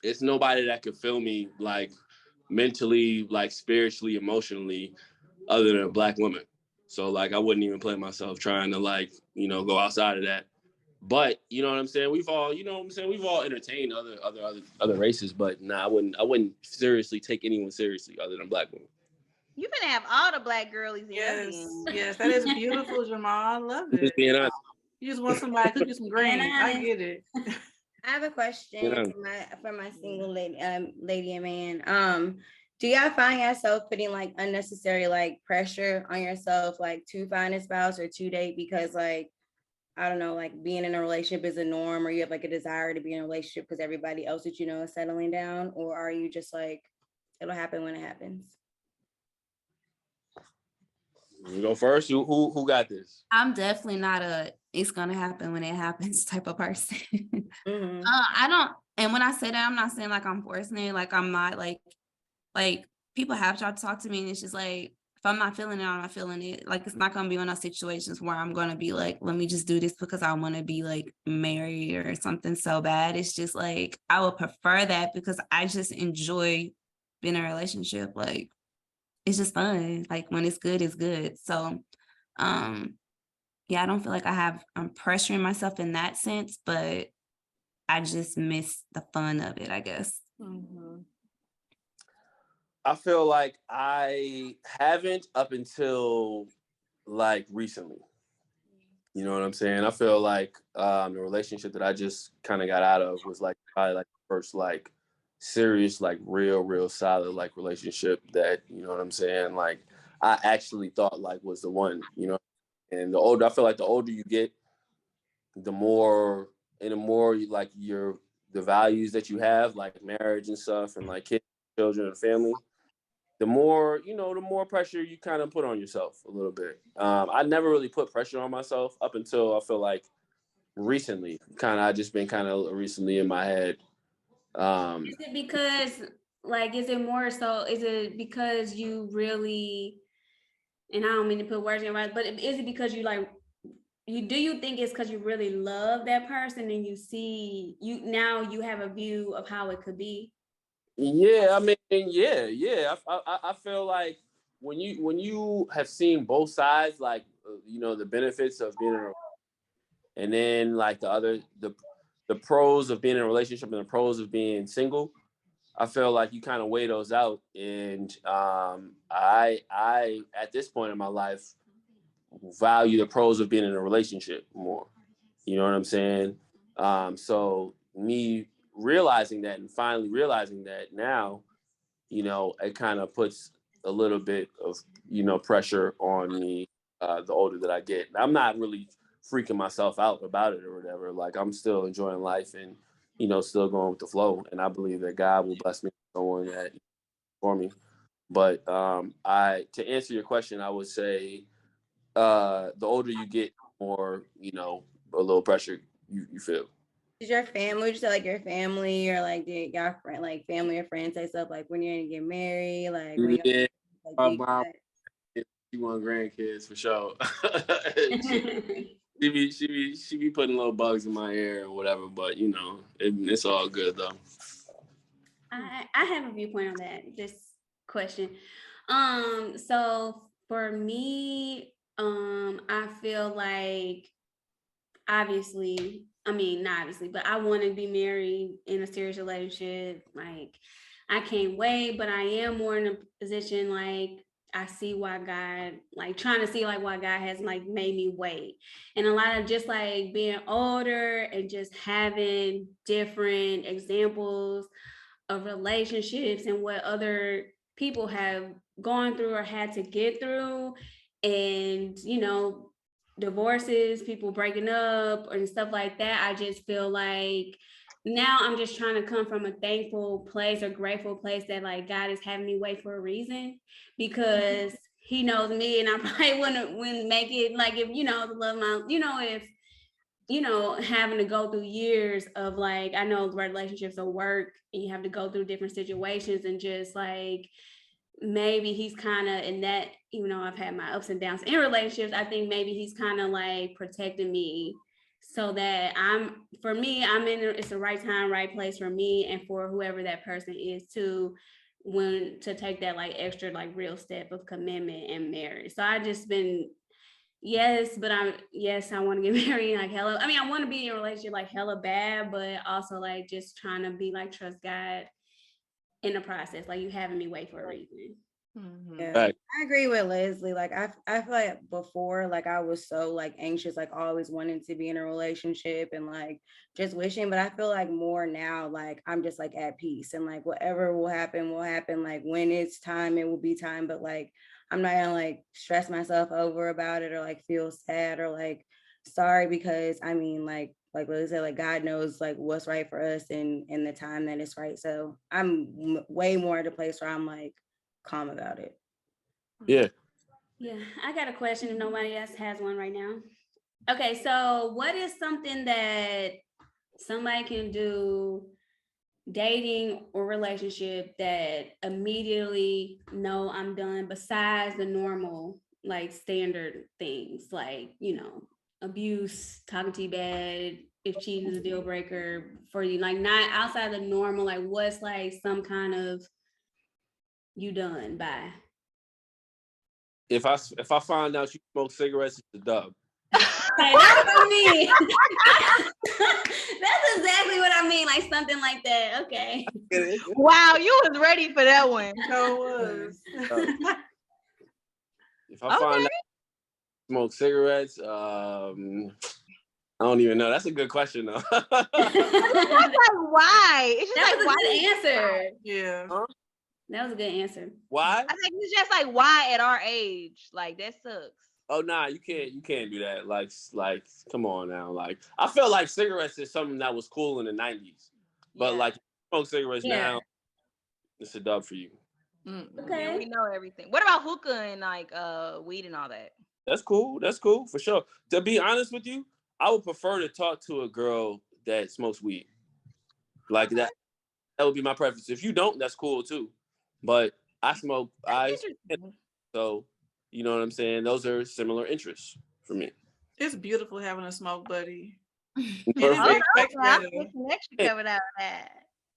it's nobody that could feel me like mentally, like spiritually, emotionally, other than a black woman. So like I wouldn't even play myself trying to, like, you know, go outside of that. But you know what I'm saying? We've all, you know what I'm saying? We've all entertained other races, but nah, I wouldn't seriously take anyone seriously other than black women. You can have all the black girlies in yes, that is beautiful, Jamal. I love it. Just being honest. You just want somebody to cook you some greens. I get it. I have a question for my single lady and man. Do y'all find yourself putting like unnecessary like pressure on yourself, like to find a spouse or to date, because like, I don't know, like being in a relationship is a norm, or you have like a desire to be in a relationship because everybody else that you know is settling down, or are you just like, it'll happen when it happens? You go first. Who got this? I'm definitely not a it's gonna happen when it happens type of person. I don't, and when I say that, I'm not saying like I'm forcing it. Like I'm not like people have tried to talk to me, and it's just like, if I'm not feeling it, I'm not feeling it. Like, it's not gonna be one of those situations where I'm gonna be like, let me just do this because I want to be like married or something so bad. It's just like, I would prefer that because I just enjoy being in a relationship. Like, it's just fun. Like, when it's good, it's good. So, yeah, I don't feel like I'm pressuring myself in that sense, but I just miss the fun of it, I guess. I feel like I haven't up until like recently. You know what I'm saying? I feel like the relationship that I just kind of got out of was like probably like the first like serious, like real solid like relationship that, you know what I'm saying, like I actually thought like was the one, you know. And I feel like the older you get, the more you, like the values that you have, like marriage and stuff, and like kids, children, and family, the more, you know, the more pressure you kind of put on yourself a little bit. I never really put pressure on myself up until I feel like recently, I just been kind of recently in my head. Is it because, like, is it because you really, and I don't mean to put words in your mouth, but is it because you like, do you think it's because you really love that person and you have a view of how it could be? Yeah, I mean, yeah. I feel like when you have seen both sides, like you know, the benefits of being in a, and then like the the pros of being in a relationship and the pros of being single, I feel like you kind of weigh those out. And I at this point in my life value the pros of being in a relationship more. You know what I'm saying? So me realizing that and finally realizing that now, it kind of puts a little bit of, pressure on me the older that I get. I'm not really freaking myself out about it or whatever. Like, I'm still enjoying life and, still going with the flow. And I believe that God will bless me with someone that for me. But to answer your question, I would say the older you get, more, a little pressure you feel. Did your family, would you say like your family or like did y'all friend, like family or friends say stuff like when you're gonna get married, like when Yeah, my like, mom, she want grandkids for sure. she be putting little bugs in my ear or whatever, but it's all good though. I have a viewpoint on that, this question. So for me, I feel like obviously, I mean, not obviously, but I want to be married in a serious relationship. Like, I can't wait, but I am more in a position like I see why God, like trying to see like why God has like made me wait. And a lot of just like being older and just having different examples of relationships and what other people have gone through or had to get through. And, divorces, people breaking up and stuff like that. I just feel like now I'm just trying to come from a thankful place or grateful place that like God is having me wait for a reason, because he knows me and I probably wouldn't make it like if, the love my, if, having to go through years of like, I know relationships will work and you have to go through different situations and just like, maybe he's kind of in that, even though I've had my ups and downs in relationships, I think maybe he's kind of like protecting me so that it's the right time, right place for me and for whoever that person is to take that like extra like real step of commitment and marriage. So I just been I want to get married like hella. I mean, I want to be in a relationship like hella bad, but also like just trying to be like trust God in the process. Like you having me wait for a reason. Yeah, Right. I agree with Leslie. Like I feel like before, like I was so like anxious, like always wanting to be in a relationship and like just wishing. But I feel like more now, like I'm just like at peace and like whatever will happen will happen. Like when it's time, it will be time. But like I'm not gonna like stress myself over about it or like feel sad or like sorry, because I mean like Lily said, like God knows like what's right for us and in the time that it's right. So I'm way more at a place where I'm like calm about it. Yeah. I got a question if nobody else has one right now. Okay, so what is something that somebody can do, dating or relationship, that immediately no, I'm done, besides the normal like standard things like abuse, talking to you bad, if cheating is a deal breaker for you, like not outside the normal, like what's like some kind of you done by? If I find out you smoke cigarettes, it's a dub. Hey, that's what I mean. That's exactly what I mean, like something like that. Okay. Wow, you was ready for that one. If I find out you smoke cigarettes, I don't even know. That's a good question though. That's like why? It's just that like was a why? good answer. Yeah. Huh? That was a good answer. Why? I think it's just like why at our age? Like that sucks. Oh nah, you can't do that. Like come on now. Like I felt like cigarettes is something that was cool in the 90s. But like you smoke cigarettes now, it's a dub for you. Okay. Yeah, we know everything. What about hookah and like weed and all that? That's cool. That's cool for sure. To be honest with you, I would prefer to talk to a girl that smokes weed. Like that would be my preference. If you don't, that's cool too. But I smoke, so you know what I'm saying? Those are similar interests for me. It's beautiful having a smoke buddy. Perfect. Connection coming out of that.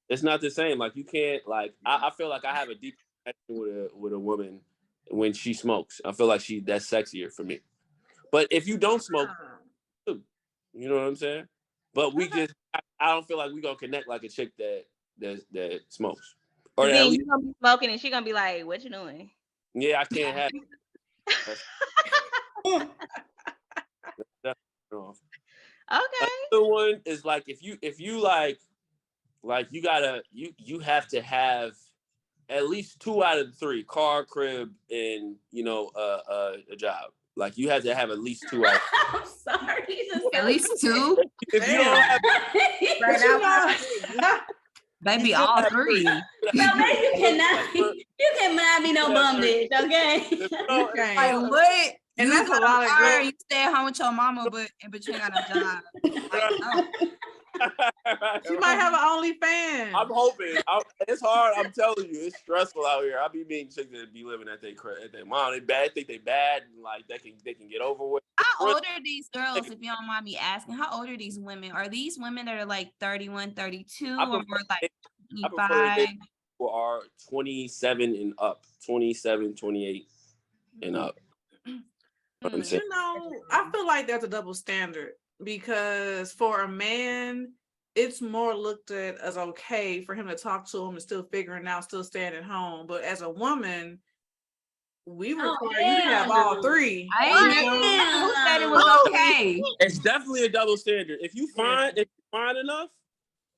It's not the same. Like you can't like I feel like I have a deep connection with a woman when she smokes. I feel like that's sexier for me. But if you don't smoke, you know what I'm saying? but we just I don't feel like we gonna connect like a chick that smokes. Or Then at least, you gonna be smoking and she gonna be like, "What you doing?" yeah, I can't have it. That's off. Okay. Another one is like if you like you gotta you have to have at least 2 out of the 3: car, crib, and a job. Like you have to have at least 2 out. I'm sorry. At least 2. If you don't have, Maybe all 3. So you cannot be no bum bitch, okay? Okay. Like what? And You that's a got lot of car, good. you stay at home with your mama, but you ain't got no job. Like, no. She might have an OnlyFans. I'm hoping. It's hard. I'm telling you, it's stressful out here. I be meeting chicks that be living at their mom. They bad. Think they bad. And like they can get over with. How old are these girls, if you don't mind me asking? How old are these women? Are these women that are like 31, 32, or more like I prefer 25? Who are 27 and up, 27, 28 and up. I'm saying. I feel like there's a double standard because for a man, it's more looked at as okay for him to talk to him and still figuring out, still staying at home. But as a woman, we require you to have all 3. I ain't never who said it was okay. It's definitely a double standard. If you find enough,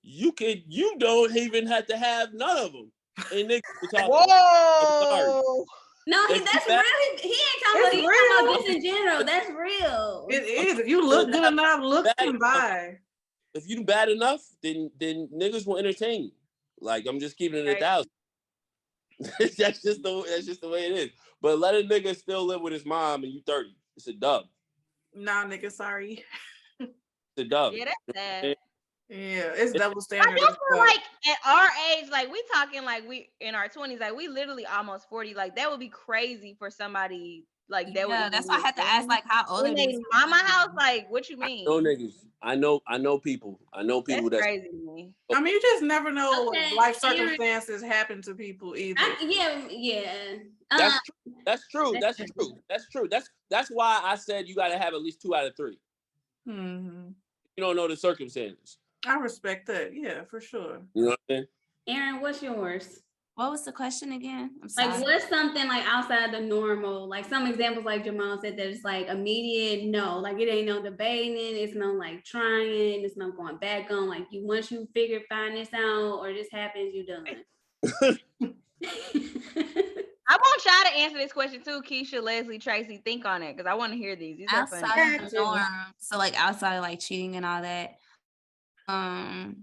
you don't even have to have none of them. And niggas will talk. Whoa. No, that's real. He ain't talking about this in general. That's real. It is. If you look good enough, look can buy. If you bad enough, then niggas will entertain you. Like I'm just keeping it 1,000. That's just the way it is. But let a nigga still live with his mom and you 30. It's a dub. Nah, nigga, sorry. It's a dub. Yeah, that's sad. Yeah, it's double standard. I just feel like at our age, like we talking like we in our 20s, like we literally almost 40. Like that would be crazy for somebody like that. Yeah, that's why I had to ask, like, how old are these? Mama house, like, what you mean? No niggas. I know people. That's crazy to me. I mean, you just never know what life circumstances happen to people either. That's true. That's why I said you got to have at least 2 out of 3. Mm-hmm. You don't know the circumstances. I respect that. Yeah, for sure. You know what I'm saying? Aaron, what's yours? What was the question again? I'm sorry. Like, what's something like outside the normal? Like some examples, like Jamal said, that it's like immediate no, like it ain't no debating, it's no like trying, it's no going back on. Like once you find this out or this happens, you done. I want y'all to answer this question too, Keisha, Leslie, Tracy. Think on it because I want to hear these. These are fun. Outside of the norm, so like outside of like cheating and all that. I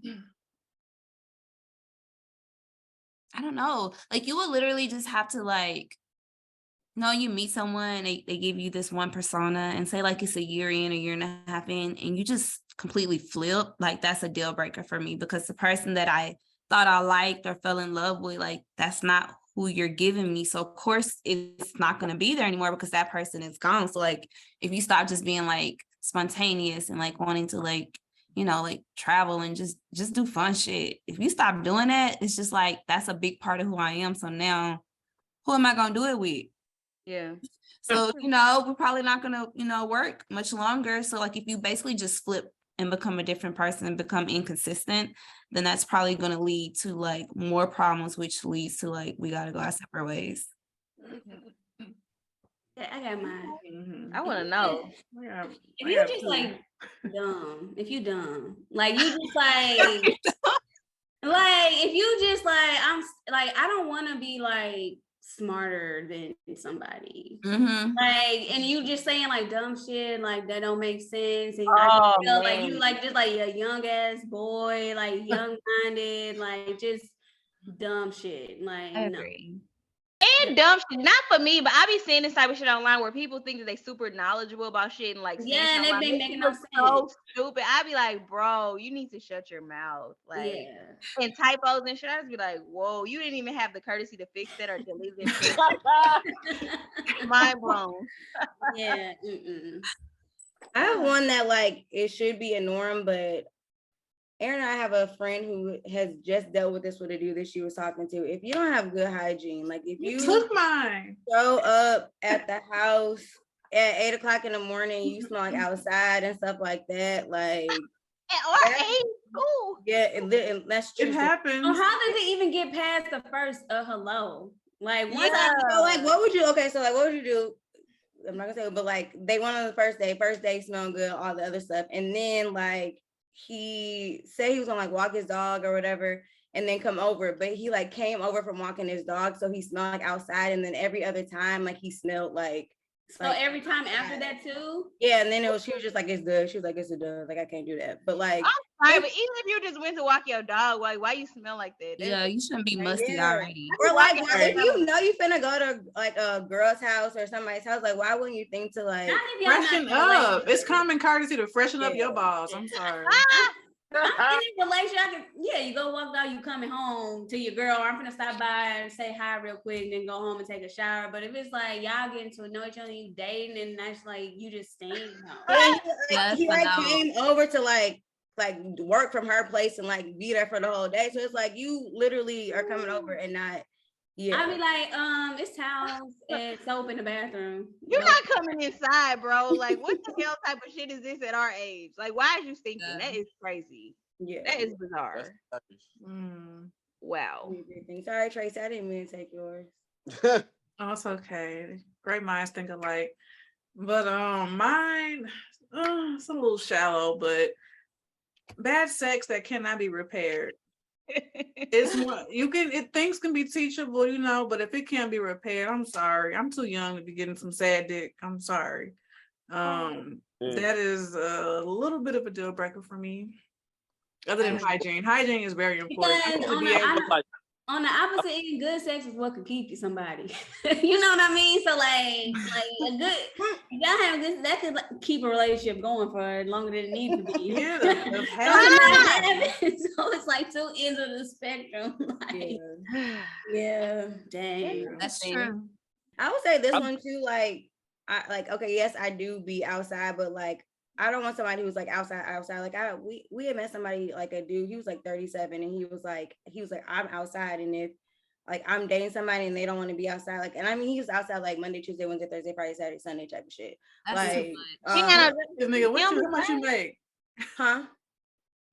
don't know. Like you would literally just have to like, you meet someone, they give you this one persona and say like it's a year in, a year and a half in, and you just completely flip. Like that's a deal breaker for me because the person that I thought I liked or fell in love with, like that's not who you're giving me. So of course it's not going to be there anymore because that person is gone. So like if you stop just being like spontaneous and like wanting to like, like travel and just do fun shit. If you stop doing that, it's just like, that's a big part of who I am. So now who am I going to do it with? Yeah. So, we're probably not going to, work much longer. So like, if you basically just flip and become a different person and become inconsistent, then that's probably going to lead to like more problems, which leads to like, we got to go our separate ways. I got mine. Mm-hmm. I want to know. If you just like dumb, like you just like, like if you just like, I'm like, I don't want to be like smarter than somebody. Mm-hmm. Like, and you just saying like dumb shit, like that don't make sense. And I feel like you like just like a young ass boy, like young minded, like just dumb shit. Like, I agree. And dumb shit, not for me, but I be seeing this type of shit online where people think that they super knowledgeable about shit and like and they be making no sense. So stupid. I be like, bro, you need to shut your mouth. Like, and typos and shit. I just be like, whoa, you didn't even have the courtesy to fix that or delete it. Mind blown. Yeah. I have one that like it should be a norm, but Aaron and I have a friend who has just dealt with this with a dude that she was talking to. If you don't have good hygiene, like if you took mine, show up at the house at 8 o'clock in the morning, you smell like outside and stuff like that. Like At our age, cool. Yeah, that's true. It happens. So how does it even get past the first hello? Like once So like what would you do? I'm not gonna say, but like they went on the first day smelled good, all the other stuff, and then like he said he was gonna like walk his dog or whatever, and then come over, but he like came over from walking his dog, so he smelled like outside, and then every other time like he smelled like. So every time after that too? Yeah, and then she was just like, it's good. She was like, it's a done. Like I can't do that. But like, I'm sorry, but even if you just went to walk your dog, like why you smell like that? Yeah, you shouldn't be musty already. Or like, if you know you finna go to like a girl's house or somebody's house, like why wouldn't you think to like freshen up? It's common courtesy to freshen up your balls. I'm sorry. I'm in a relationship. You go walk out, you coming home to your girl. I'm gonna stop by and say hi real quick and then go home and take a shower. But if it's like y'all getting to know each other, you dating, and that's like you just staying home. He like came over to like work from her place and like be there for the whole day. So it's like you literally are coming over and not. Yeah, I be like, it's towels and soap in the bathroom. You're not coming inside, bro. Like, what the hell type of shit is this at our age? Like, why is you thinking? That is crazy. Yeah, that is bizarre. Wow. Sorry, Tracy, I didn't mean to take yours. Oh, it's okay. Great minds think alike. But mine, it's a little shallow, but bad sex that cannot be repaired. It's things can be teachable, you know, but if it can't be repaired, I'm sorry. I'm too young to be getting some sad dick. I'm sorry. That is a little bit of a deal breaker for me. Other than hygiene. Hygiene is very important. On the opposite end, good sex is what can keep you somebody. You know what I mean? So like a good, y'all have good, that could keep a relationship going for longer than it needs to be. Yeah. So it's like two ends of the spectrum. Like, yeah, dang. That's true. I would say this one too, okay, yes, I do be outside, but like I don't want somebody who's like outside. Like we had met somebody, like a dude, he was like 37 and he was like, I'm outside, and if like I'm dating somebody and they don't want to be outside, like, and I mean he was outside like Monday, Tuesday, Wednesday, Thursday, Friday, Saturday, Sunday type of shit. That's like nigga, how much you make? Huh?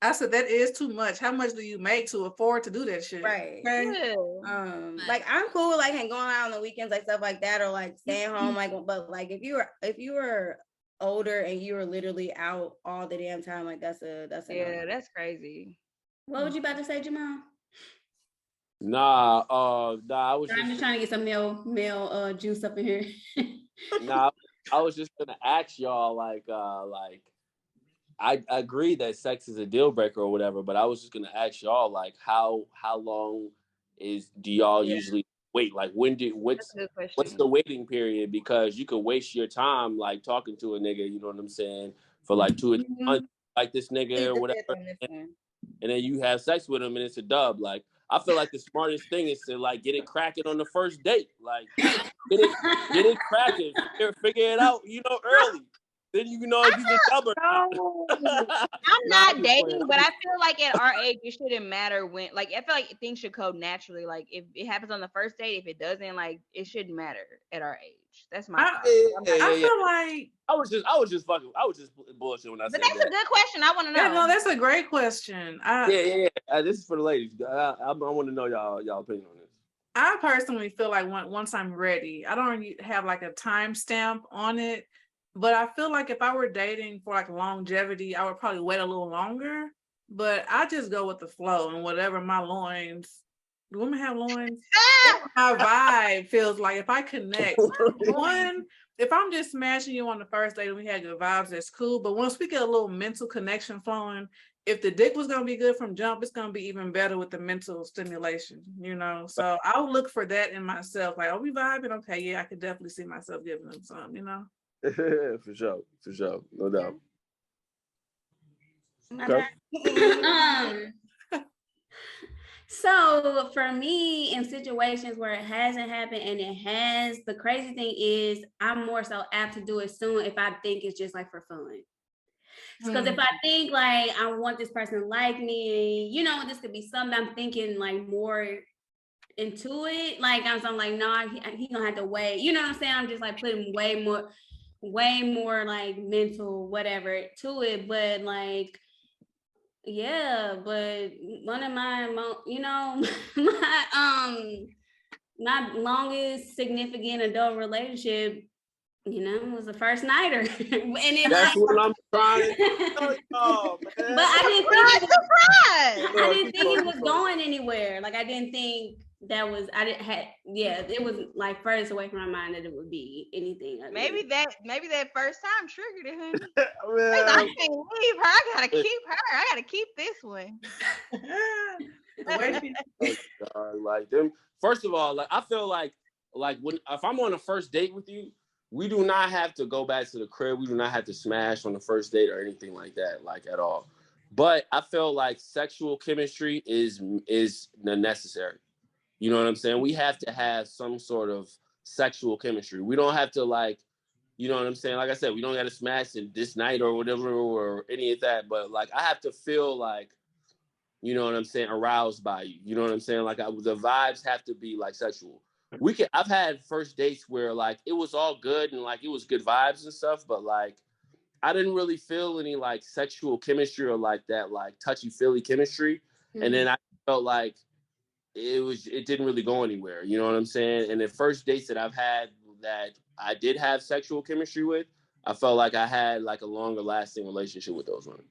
I said that is too much. How much do you make to afford to do that shit? Right. Okay. Like I'm cool with like going out on the weekends, like stuff like that, or like staying home, like, but like if you were older and you were literally out all the damn time, like that's that's crazy. What was you about to say, Jamal? Nah, I was I'm just trying to get some male juice up in here. Nah, I was just gonna ask y'all, like I agree that sex is a deal breaker or whatever, but I was just gonna ask y'all, like, how long do y'all usually wait? Like, what's the waiting period? Because you could waste your time like talking to a nigga, you know what I'm saying, for like 2 or 3 months, like this nigga or whatever, and then you have sex with him and it's a dub. Like, I feel like the smartest thing is to like get it cracking on the first date, like get it cracking, figure it out, you know, early. Then you know if he's a dubber. I'm not dating, but I feel like at our age it shouldn't matter when. Like I feel like things should go naturally. Like if it happens on the first date, if it doesn't, like it shouldn't matter at our age. That's my thought. I feel like I was just bullshit when I said that. But that's a good question. I want to know. Yeah, no, that's a great question. This is for the ladies. I want to know y'all opinion on this. I personally feel like once I'm ready, I don't have like a timestamp on it. But I feel like if I were dating for like longevity, I would probably wait a little longer. But I just go with the flow and whatever my loins. Do women have loins? My vibe feels like if I connect. If I'm just smashing you on the first date and we had good vibes, that's cool. But once we get a little mental connection flowing, if the dick was gonna be good from jump, it's gonna be even better with the mental stimulation, you know. So I'll look for that in myself. Like, are we vibing? Okay, yeah, I could definitely see myself giving them some, you know. For sure, no doubt. Okay. So for me, in situations where it hasn't happened and it has, the crazy thing is I'm more so apt to do it soon if I think it's just like for fun. Because if I think like I want this person to like me, you know, this could be something I'm thinking like more into it. Like I'm like, no, he gonna have to wait. You know what I'm saying? I'm just like putting way more like mental whatever to it. But like Yeah, but one of my, my longest significant adult relationship, was the first nighter, and it That's like, what I'm trying to tell y'all, man. but I didn't think I didn't think he was going anywhere. Like I didn't think that was it was like furthest away from my mind that it would be anything. Maybe that first time triggered it, honey. I Man, can't leave her. I gotta keep her. I gotta keep this one. like them. First of all, like I feel like when if I'm on a first date with you, we do not have to go back to the crib. We do not have to smash on the first date or anything like that, like at all. But I feel like sexual chemistry is necessary. You know what I'm saying? We have to have some sort of sexual chemistry. We don't have to like, you know what I'm saying? Like I said, we don't got to smash it this night or whatever or any of that. But like, I have to feel like, you know what I'm saying, aroused by you. You know what I'm saying? Like the vibes have to be like sexual. I've had first dates where like it was all good and like it was good vibes and stuff, but like I didn't really feel any like sexual chemistry or like that like touchy-feely chemistry. Mm-hmm. And then I felt like it didn't really go anywhere. You know what I'm saying? And the first dates that I've had that I did have sexual chemistry with, I felt like I had like a longer lasting relationship with those women.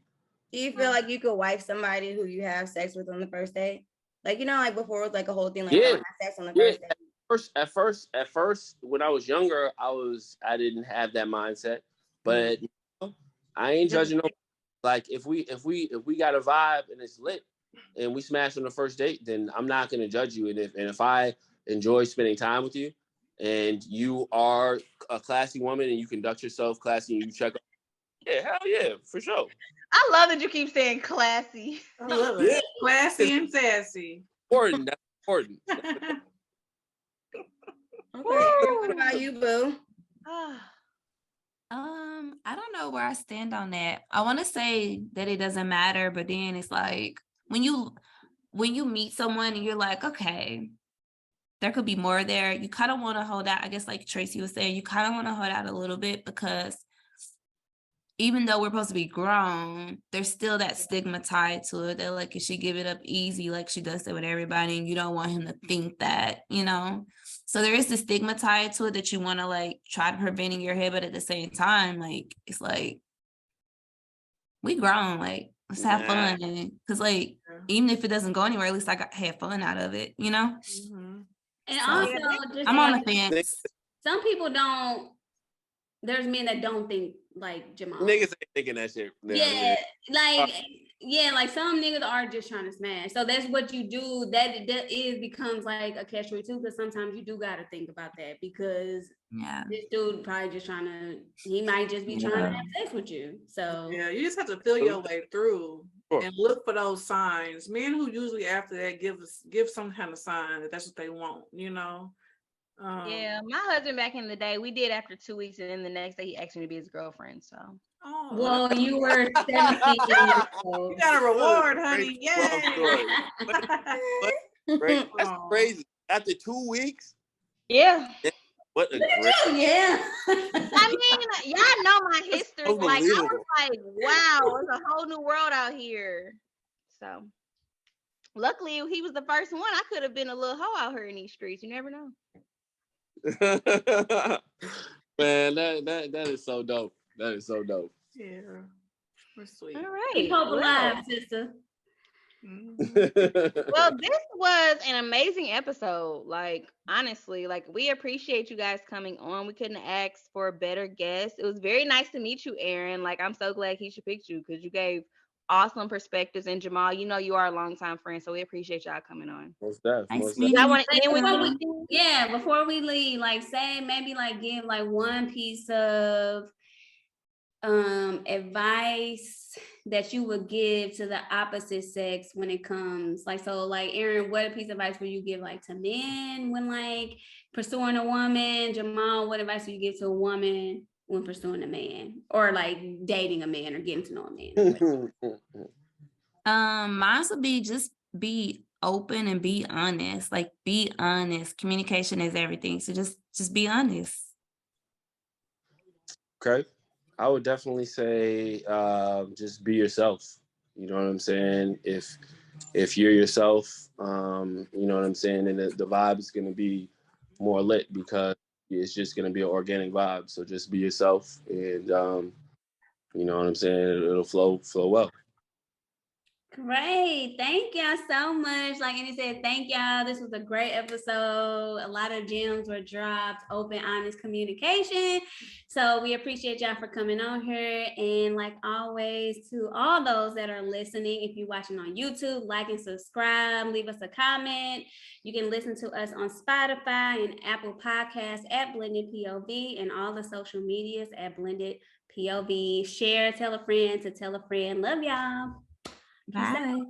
Do you feel like you could wife somebody who you have sex with on the first date? Like, like before it was like a whole thing, like don't have sex on the first date. At first, when I was younger, I didn't have that mindset. But I ain't judging no. Like if we got a vibe and it's lit and we smash on the first date, then I'm not gonna judge you. And if I enjoy spending time with you and you are a classy woman and you conduct yourself classy and you check, yeah, hell yeah, for sure. I love that you keep saying classy. I love it. Yeah. Classy and sassy. Important. That's important. Okay. What about you, Boo? I don't know where I stand on that. I want to say that it doesn't matter, but then it's like when you meet someone and you're like, okay, there could be more there. You kind of want to hold out. I guess like Tracy was saying, you kind of want to hold out a little bit because even though we're supposed to be grown, there's still that stigma tied to it that like if she give it up easy, like she does it with everybody, and you don't want him to think that, So there is the stigma tied to it that you want to like try to prevent in your head, but at the same time, like it's like we grown, like let's have fun, because like even if it doesn't go anywhere, at least I had fun out of it, Mm-hmm. And so, also, just I'm on the fence. Some people don't. There's men that don't think like Jamal. Niggas ain't thinking that shit. Like some niggas are just trying to smash. So that's what you do. That becomes like a catch-22 because sometimes you do got to think about that because this dude probably just he might just be trying to have sex with you. So yeah, you just have to feel your way through and look for those signs. Men who usually after that give some kind of sign that that's what they want, Yeah, my husband back in the day, we did after 2 weeks, and then the next day he asked me to be his girlfriend. So, well, you were 17 years old. You got a reward, honey. Yay! That's crazy. After 2 weeks? Yeah. What a great. Yeah. I mean, y'all know my history. Like, I was like, wow, it's a whole new world out here. So, luckily, he was the first one. I could have been a little hoe out here in these streets. You never know. Man, that is so dope. That is so dope. Yeah, we're sweet. All right, keep hope alive, sister. Well, this was an amazing episode. Like, honestly, like we appreciate you guys coming on. We couldn't ask for a better guest. It was very nice to meet you, Aaron. Like, I'm so glad Keisha picked you because you gave awesome perspectives. And Jamal, you are a longtime friend, so we appreciate y'all coming on. Most definitely. Before we leave, like say maybe like give like one piece of advice that you would give to the opposite sex when it comes like Aaron, what piece of advice would you give like to men when like pursuing a woman? Jamal, what advice would you give to a woman when pursuing a man or like dating a man or getting to know a man? Mine would be just be open and be honest. Like be honest. Communication is everything. So just be honest. Okay. I would definitely say just be yourself. You know what I'm saying? If you're yourself, you know what I'm saying, and the vibe is going to be more lit because it's just going to be an organic vibe. So just be yourself, and you know what I'm saying, it'll flow well. Great. Thank y'all so much. Like Andy said, thank y'all. This was a great episode. A lot of gems were dropped, open, honest communication. So we appreciate y'all for coming on here. And like always, to all those that are listening, if you're watching on YouTube, like and subscribe, leave us a comment. You can listen to us on Spotify and Apple Podcasts at Blended POV and all the social medias at Blended POV. Share, tell a friend to tell a friend. Love y'all. Bye.